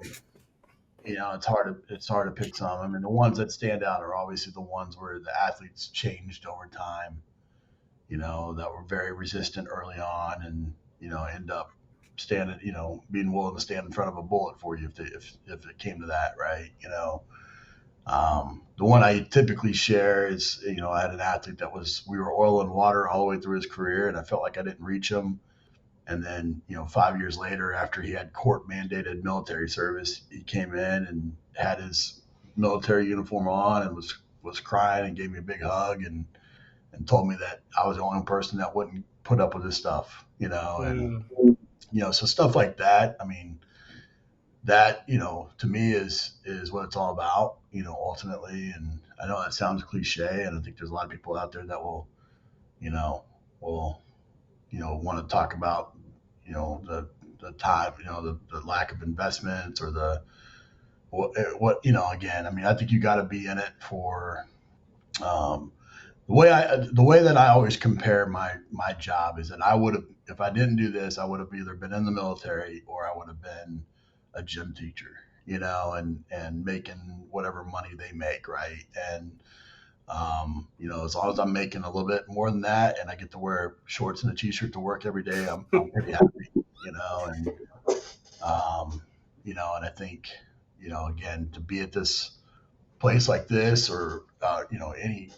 it's hard to pick some. I mean, the ones that stand out are obviously the ones where the athletes changed over time, that were very resistant early on, and end up standing, being willing to stand in front of a bullet for you if it came to that, right? The one I typically share is, I had an athlete we were oil and water all the way through his career, and I felt like I didn't reach him. And then, 5 years later, after he had court mandated military service, he came in and had his military uniform on and was crying and gave me a big hug, and told me that I was the only person that wouldn't put up with this stuff, and, so stuff like that. I mean, that, to me is what it's all about, ultimately. And I know that sounds cliche, and I think there's a lot of people out there that you know, will, want to talk about, the time, the lack of investments, or again, I mean, I think you got to be in it for, the way that I always compare my job is that I would have, if I didn't do this, I would have either been in the military or I would have been a gym teacher, and making whatever money they make, right? And as long as I'm making a little bit more than that, and I get to wear shorts and a t-shirt to work every day, I'm pretty happy, and and I think, again, to be at this place like this, or any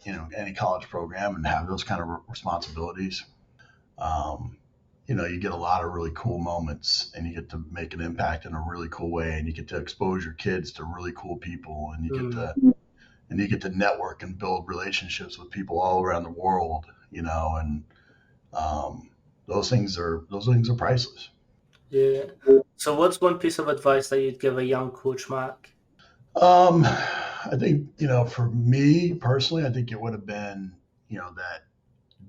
college program, and have those kind of responsibilities, you get a lot of really cool moments, and you get to make an impact in a really cool way, and you get to expose your kids to really cool people, and you get to network and build relationships with people all around the world, and those things are priceless. Yeah. So what's one piece of advice that you'd give a young coach, Mark? I think, for me personally, I think it would have been, that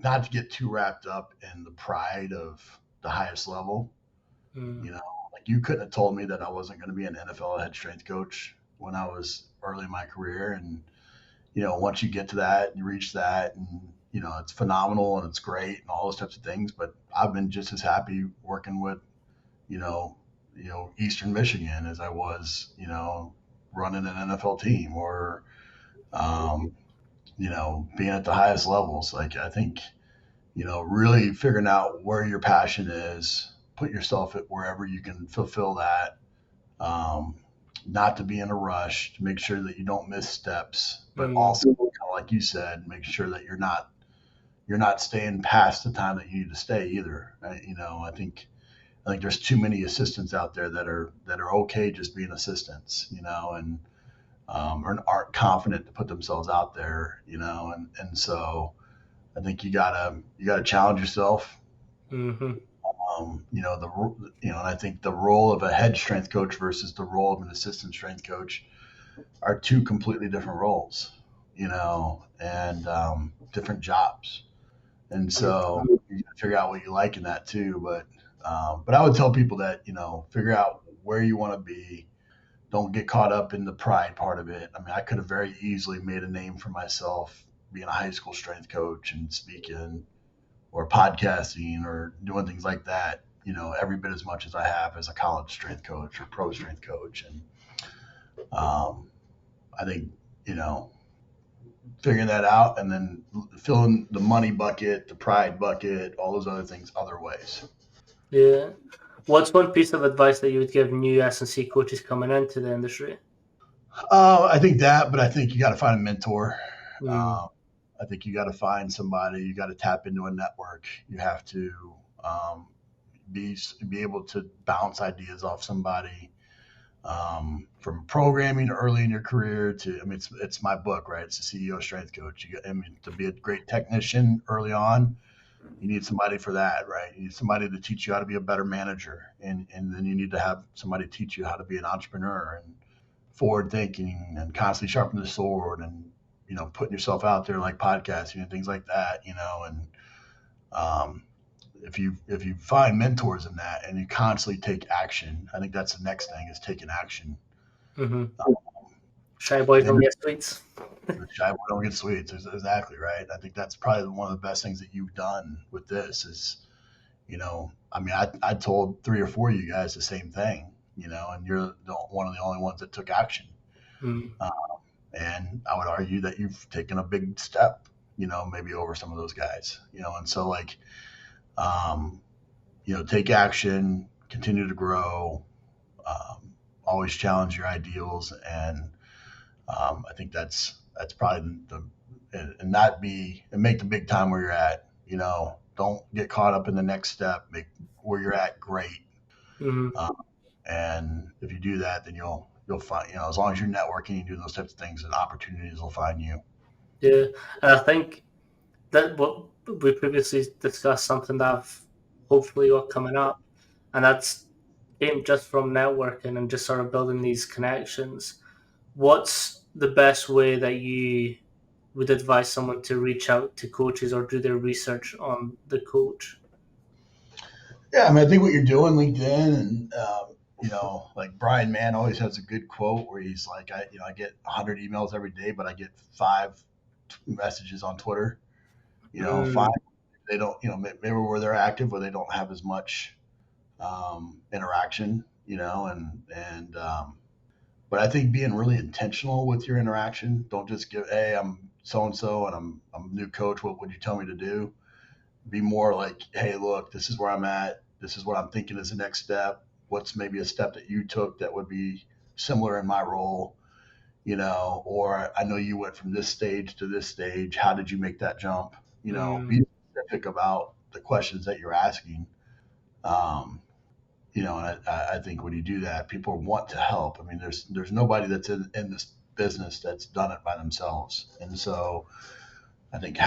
not to get too wrapped up in the pride of the highest level. Like, you couldn't have told me that I wasn't going to be an NFL head strength coach when I was early in my career. And, once you get to that and you reach that, and, it's phenomenal and it's great and all those types of things. But I've been just as happy working with, you know, Eastern Michigan as I was, running an NFL team, or, um, being at the highest levels. Like, I think, really figuring out where your passion is, put yourself at wherever you can fulfill that. Um, Not to be in a rush, to make sure that you don't miss steps, but also, kind of like you said, make sure that you're not staying past the time that you need to stay either. I think there's too many assistants out there that are okay just being assistants, and or aren't confident to put themselves out there, and so I think you gotta challenge yourself. Mm-hmm. And I think the role of a head strength coach versus the role of an assistant strength coach are two completely different roles, and different jobs. And so you gotta figure out what you like in that too. But I would tell people that, figure out where you want to be, don't get caught up in the pride part of it. I mean, I could have very easily made a name for myself being a high school strength coach and speaking or podcasting or doing things like that, every bit as much as I have as a college strength coach or pro strength coach. And I think, figuring that out and then filling the money bucket, the pride bucket, all those other things, other ways. Yeah. What's one piece of advice that you would give new S&C coaches coming into the industry? I think that, but I think you got to find a mentor. Mm. I think you got to find somebody. You got to tap into a network. You have to um, be able to bounce ideas off somebody. From programming early in your career to, I mean, it's my book, right? It's the CEO Strength Coach. I mean, to be a great technician early on, you need somebody for that, right? You need somebody to teach you how to be a better manager, and then you need to have somebody teach you how to be an entrepreneur and forward thinking and constantly sharpen the sword and putting yourself out there like podcasting and things like that, and um, if you find mentors in that and you constantly take action, I think that's the next thing is taking action. Mm-hmm. Um, Shy boys then don't get sweets. the shy boy don't get sweets. Exactly right. I think that's probably one of the best things that you've done with this is, I mean, I told 3 or 4 of you guys the same thing, and you're one of the only ones that took action. Mm. Um, and I would argue that you've taken a big step, maybe over some of those guys, and so like, um, take action, continue to grow, always challenge your ideals, and I think that's probably and not be and make the big time where you're at. Don't get caught up in the next step. Make where you're at great, Mm-hmm. and if you do that, then you'll find as long as you're networking and doing those types of things, then opportunities will find you. Yeah, and I think that what we previously discussed something that I've hopefully got coming up, and that's came just from networking and just sort of building these connections. What's the best way that you would advise someone to reach out to coaches or do their research on the coach? Yeah, I mean, I think what you're doing, LinkedIn, and like Brian Mann always has a good quote where he's like, I get 100 emails every day, but I get 5 messages on Twitter. Mm, 5 they don't, maybe where they're active, where they don't have as much interaction, but I think being really intentional with your interaction, don't just give, hey, I'm so and so, and I'm a new coach. What would you tell me to do? Be more like, hey, look, this is where I'm at. This is what I'm thinking is the next step. What's maybe a step that you took that would be similar in my role, or I know you went from this stage to this stage. How did you make that jump? mm, Be specific about the questions that you're asking. Um, and I think when you do that, people want to help. I mean, there's nobody that's in this business that's done it by themselves. And so I think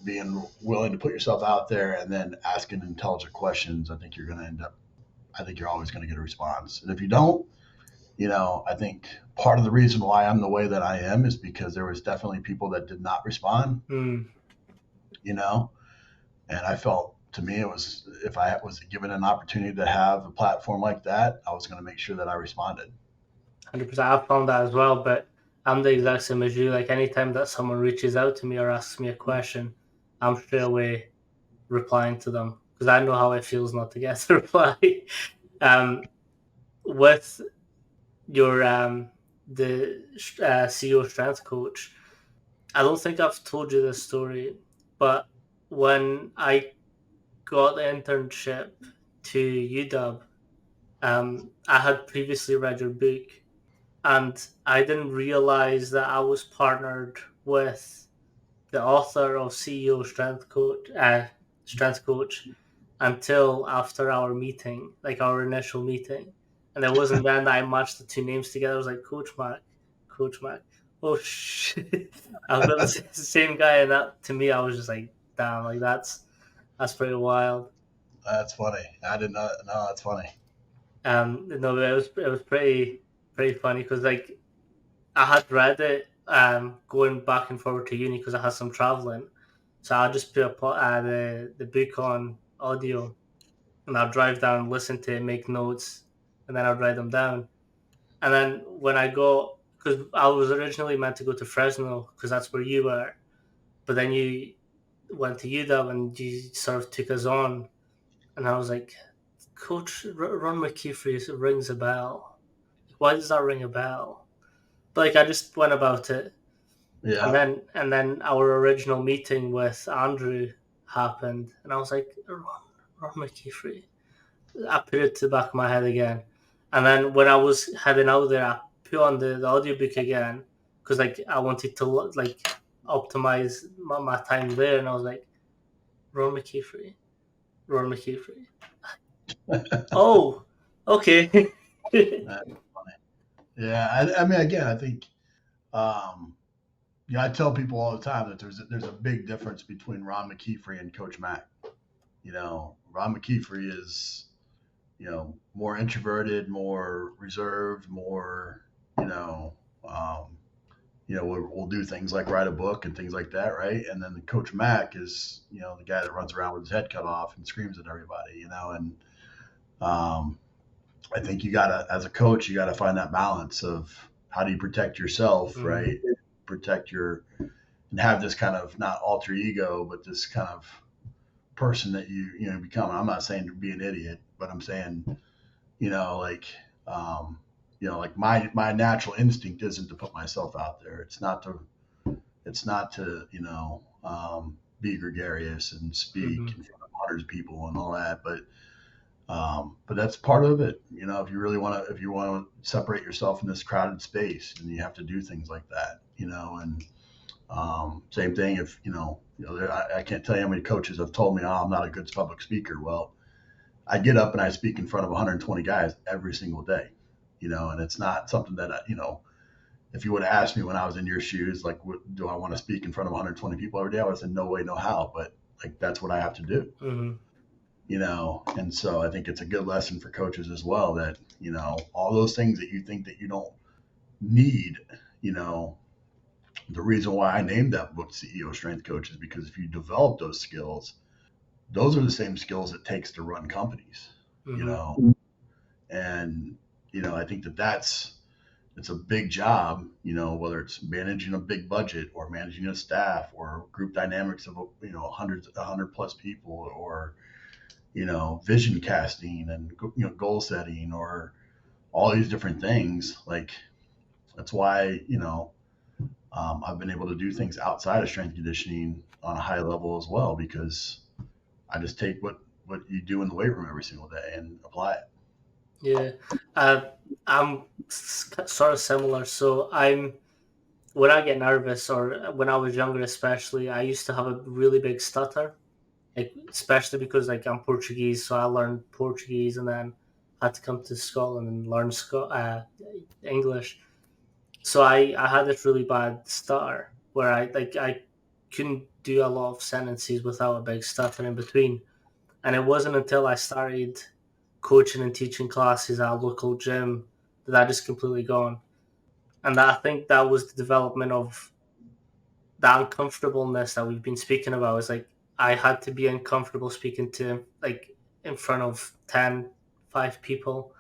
being willing to put yourself out there and then asking intelligent questions, I think you're always going to get a response. And if you don't, I think part of the reason why I'm the way that I am is because there was definitely people that did not respond, mm. you know, and I felt to me it was if I was given an opportunity to have a platform like that, I was going to make sure that I responded. 100%. I've found that as well, but I'm the exact same as you. Like anytime that someone reaches out to me or asks me a question, I'm straight away replying to them because I know how it feels not to get a reply. um, with your the CEO strength coach, I don't think I've told you this story, but when I got the internship to UW, I had previously read your book, and I didn't realize that I was partnered with the author of CEO Strength Coach, until after our meeting, like our initial meeting, and it wasn't then that I matched the two names together. I was like, Coach Mac. Oh shit! I've got the same guy, and that to me, I was just like, damn, like that's pretty wild. That's funny. I didn't know. No, that's funny. No, it was pretty funny because like I had read it going back and forward to uni because I had some traveling, so I just put the book on audio and I'll drive down, listen to it, make notes, and then I'll write them down. And then when I go, because I was originally meant to go to Fresno because that's where you were, but then you went to UW and you sort of took us on, and I was like, Coach Ron McKeefery rings a bell. Why does that ring a bell? But like I just went about it, and Yeah. then our original meeting with Andrew happened, and I was like, Ron McKeefery. I put it to the back of my head again, and then when I was heading out there, I put on the audiobook again because like I wanted to like optimize my time there, and I was like, Ron McKeefery, Ron McKeefery. Oh, okay. That's funny. Yeah. I mean, again, I think, um, I tell people all the time that there's a big difference between Ron McKeefery and Coach Mac. Ron McKeefery is, more introverted, more reserved, more, you know, um, we'll do things like write a book and things like that, right? And then the Coach Mac is, the guy that runs around with his head cut off and screams at everybody, and um, I think you gotta, as a coach, you gotta find that balance of how do you protect yourself, Mhm. right? Protect your and have this kind of not alter ego, but this kind of person that you become. I'm not saying to be an idiot, but I'm saying, you know, like, um, like my natural instinct isn't to put myself out there. It's not to be gregarious and speak Mhm. in front of hundreds of people and all that, but that's part of it. If you really want to, if you want to separate yourself in this crowded space, and you have to do things like that, and same thing if I can't tell you how many coaches have told me, "Oh, I'm not a good public speaker." Well, I get up and I speak in front of 120 guys every single day, and it's not something that if you would have asked me when I was in your shoes, like, do I want to speak in front of 120 people every day? I would have said, no way, no how. But like, that's what I have to do, Mhm. And so I think it's a good lesson for coaches as well that all those things that you think that you don't need, you know, the reason why I named that book CEO Strength Coach is because if you develop those skills, those are the same skills it takes to run companies, you Mhm. know, and I think it's a big job, whether it's managing a big budget or managing a staff or group dynamics of hundreds, 100 plus people, or vision casting and goal setting, or all these different things. Like that's why I've been able to do things outside of strength conditioning on a high level as well, because I just take what you do in the weight room every single day and apply it. Yeah. Uh, I'm sort of similar. So when I get nervous, or when I was younger, especially, I used to have a really big stutter. Like, especially because like I'm Portuguese, so I learned Portuguese and then had to come to Scotland and learn English. So I had this really bad stutter where I couldn't do a lot of sentences without a big stutter in between. And it wasn't until I started coaching and teaching classes at a local gym that I just completely gone. And I think that was the development of the uncomfortableness that we've been speaking about. Is like I had to be uncomfortable speaking to like in front of 5 people,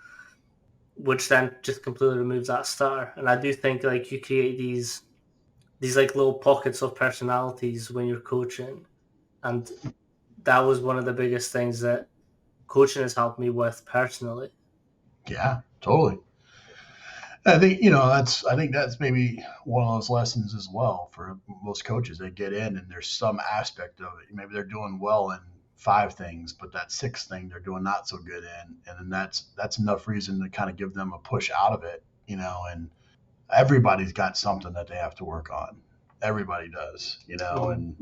which then just completely removes that stutter. And I do think like you create these like little pockets of personalities when you're coaching, and that was one of the biggest things that coaching has helped me with personally. Yeah, totally. I think that's maybe one of those lessons as well for most coaches. They get in and there's some aspect of it. Maybe they're doing well in five things, but that sixth thing they're doing not so good in, and then that's enough reason to kind of give them a push out of it. And everybody's got something that they have to work on. Everybody does, Mm-hmm. and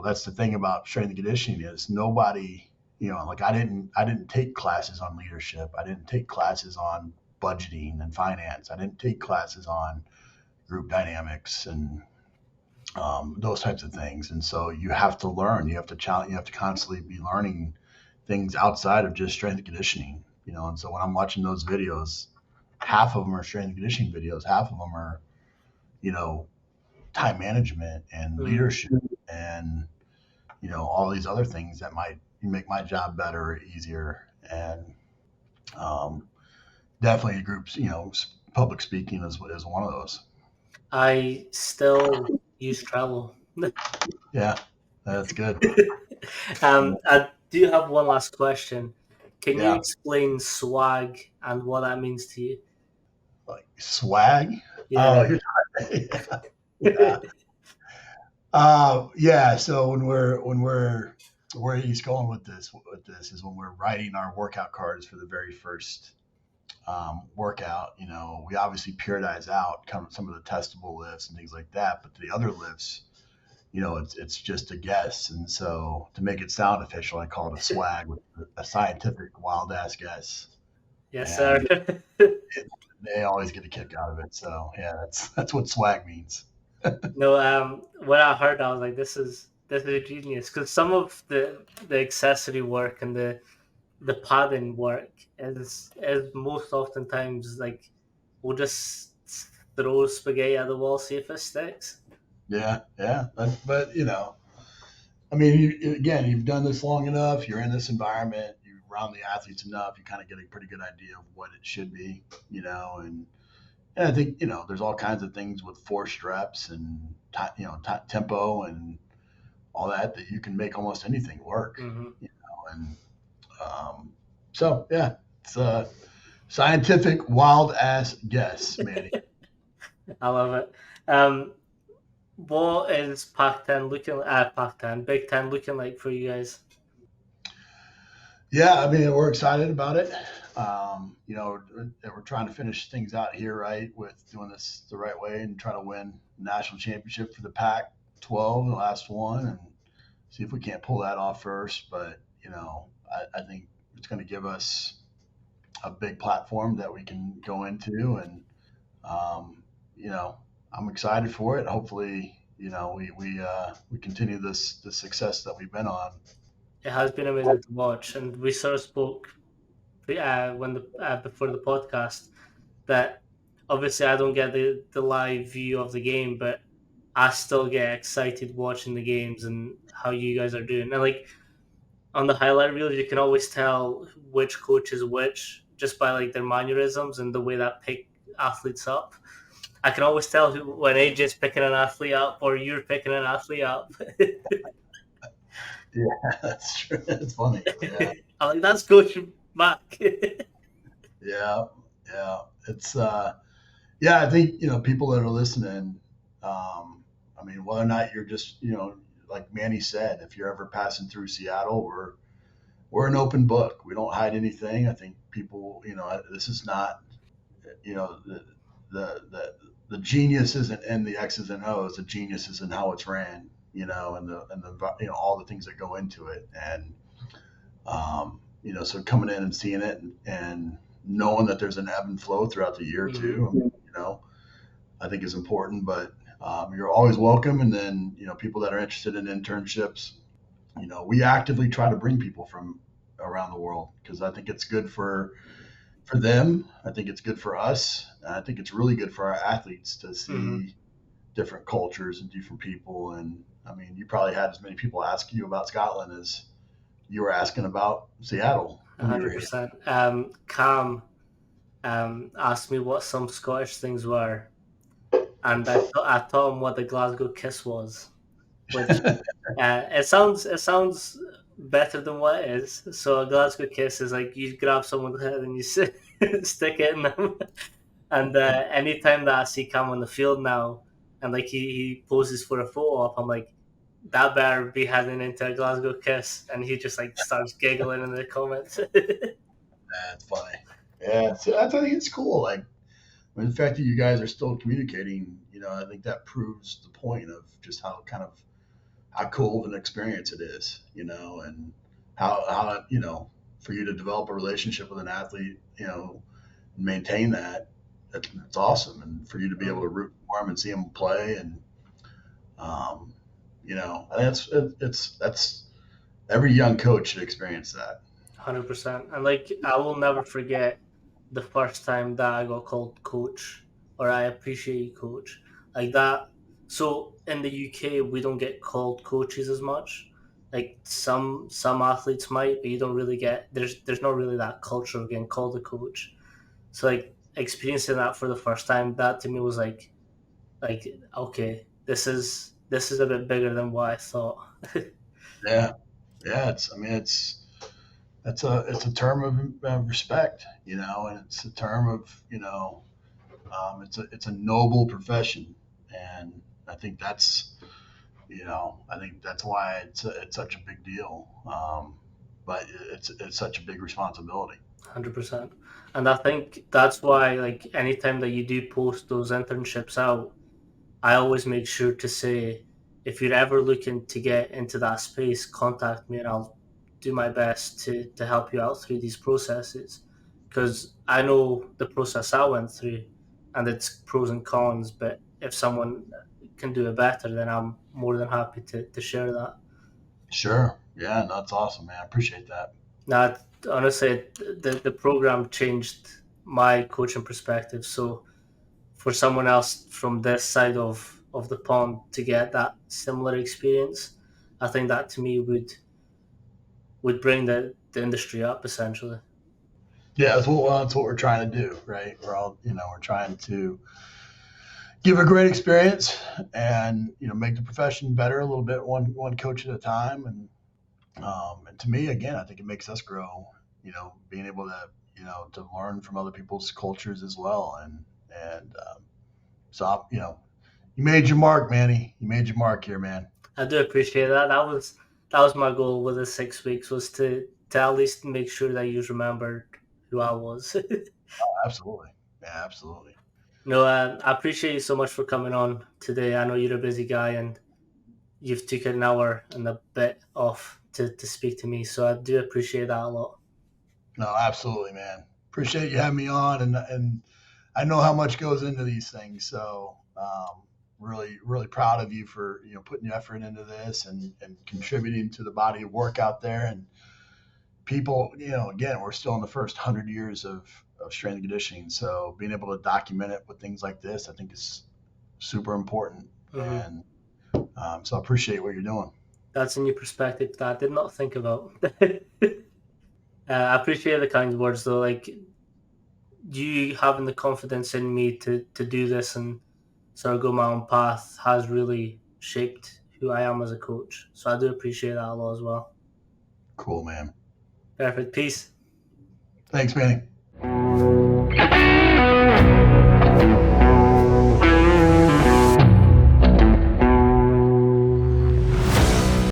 that's the thing about strength and conditioning is nobody, like I didn't take classes on leadership. I didn't take classes on budgeting and finance. I didn't take classes on group dynamics and those types of things. And so you have to learn. You have to challenge. You have to constantly be learning things outside of just strength and conditioning. And so when I'm watching those videos, half of them are strength and conditioning videos. Half of them are, you know, time management and Mm-hmm. leadership and all these other things that might make my job better or easier. And um, definitely groups, public speaking is one of those. I still use Trello. Yeah, that's good. I do have one last question. Can you Yeah, explain swag and what that means to you? like swag. Oh, Yeah. yeah, yeah. Yeah. So where he's going with this is when we're writing our workout cards for the very first workout. We obviously periodize out some of the testable lifts and things like that, but the other lifts, it's just a guess. And so to make it sound official, I call it a swag, with a scientific wild ass guess, Yes, sir. and they always get a kick out of it. So yeah, that's what swag means. No, when I heard, I was like, "This is genius." Because some of the accessory work and the padding work is most oftentimes like we'll just throw spaghetti at the wall, see if it sticks. Yeah, yeah. But I mean, again, you've done this long enough. You're in this environment. You're around the athletes enough. You kind of get a pretty good idea of what it should be, and I think there's all kinds of things with forced reps and tempo and all that you can make almost anything work. Hmm. And so yeah, it's a scientific wild ass guess, Manny. I love it. Um, what is Pac-10 looking? Pac-10, Big Ten looking like for you guys? Yeah, I mean, we're excited about it. We're trying to finish things out here, right, with doing this the right way and try to win national championship for the Pac-12, the last one, and see if we can't pull that off first. But I think it's going to give us a big platform that we can go into, and um, you know, I'm excited for it. Hopefully, we continue the success that we've been on. It has been amazing to watch, and we sort of spoke when before the podcast that obviously I don't get the live view of the game, but I still get excited watching the games and how you guys are doing. And like on the highlight reels, you can always tell which coach is which just by like their mannerisms and the way that pick athletes up. I can always tell when AJ's picking an athlete up or you're picking an athlete up. Yeah, that's true. That's funny. Yeah, I'm like, that's Coach Mac. yeah, yeah. It's yeah. I think people that are listening. I mean, whether or not you're just like Manny said, if you're ever passing through Seattle, we're an open book. We don't hide anything. I think people, this is not, the the the genius isn't in the X's and O's. The genius is in how it's ran. And the all the things that go into it. And so coming in and seeing it and knowing that there's an ebb and flow throughout the year Mhm. too, I think is important. But you're always welcome. And then people that are interested in internships, we actively try to bring people from around the world because I think it's good for them. I think it's good for us. And I think it's really good for our athletes to Mhm. see different cultures and different people. And I mean, you probably had as many people ask you about Scotland as you were asking about Seattle when you were here. 100%. Cam asked me what some Scottish things were, and I told him what the Glasgow Kiss was, which it sounds better than what it is. So a Glasgow Kiss is like you grab someone's head and you stick it in them. And anytime that I see Cam on the field now, and like he poses for a photo op, I'm like, that better be heading into a Glasgow Kiss, and he just like starts giggling in the comments. That's funny. Yeah, so I think it's cool. Like, the fact that you guys are still communicating, I think that proves the point of just how cool of an experience it is, and how for you to develop a relationship with an athlete, maintain that's awesome, and for you to be able to root for him and see him play, and um, that's every young coach should experience that. 100%. And like, I will never forget the first time that I got called coach or I appreciate you, coach. Like that. So in the UK, we don't get called coaches as much. Like some athletes might, but you don't really get there's not really that culture of getting called a coach. So like experiencing that for the first time, that to me was like okay, this is a bit bigger than what I thought. Yeah, yeah. It's a term of respect, and it's a term of it's a noble profession, and I think that's why it's such a big deal. But it's such a big responsibility. 100%. And I think that's why, like, anytime that you do post those internships out, I always make sure to say, if you're ever looking to get into that space, contact me and I'll do my best to help you out through these processes. Because I know the process I went through and its pros and cons, but if someone can do it better, then I'm more than happy to share that. Sure. Yeah, no, that's awesome, man. I appreciate that. Now, honestly, the program changed my coaching perspective. So for someone else from this side of the pond to get that similar experience, I think that to me would bring the industry up essentially. Yeah, that's what we're trying to do, right? We're trying to give a great experience and make the profession better a little bit, one coach at a time. And to me, again, I think it makes us grow. Being able to learn from other people's cultures as well. And you made your mark, Manny. You made your mark here, man. I do appreciate that. That was my goal with the 6 weeks, was to at least make sure that you remembered who I was. Absolutely. Yeah, absolutely. No, I appreciate you so much for coming on today. I know you're a busy guy and you've took an hour and a bit off to speak to me, so I do appreciate that a lot. No, absolutely, man. Appreciate you having me on, and I know how much goes into these things. So really, really proud of you for putting your effort into this and contributing to the body of work out there. And people, again, we're still in the first 100 years of strength and conditioning. So being able to document it with things like this, I think is super important. Mm-hmm. And so I appreciate what you're doing. That's a new perspective that I did not think about. I appreciate the kind words though. Like, you having the confidence in me to do this and sort of go my own path has really shaped who I am as a coach. So I do appreciate that a lot as well. Cool, man. Perfect. Peace. Thanks, Manny.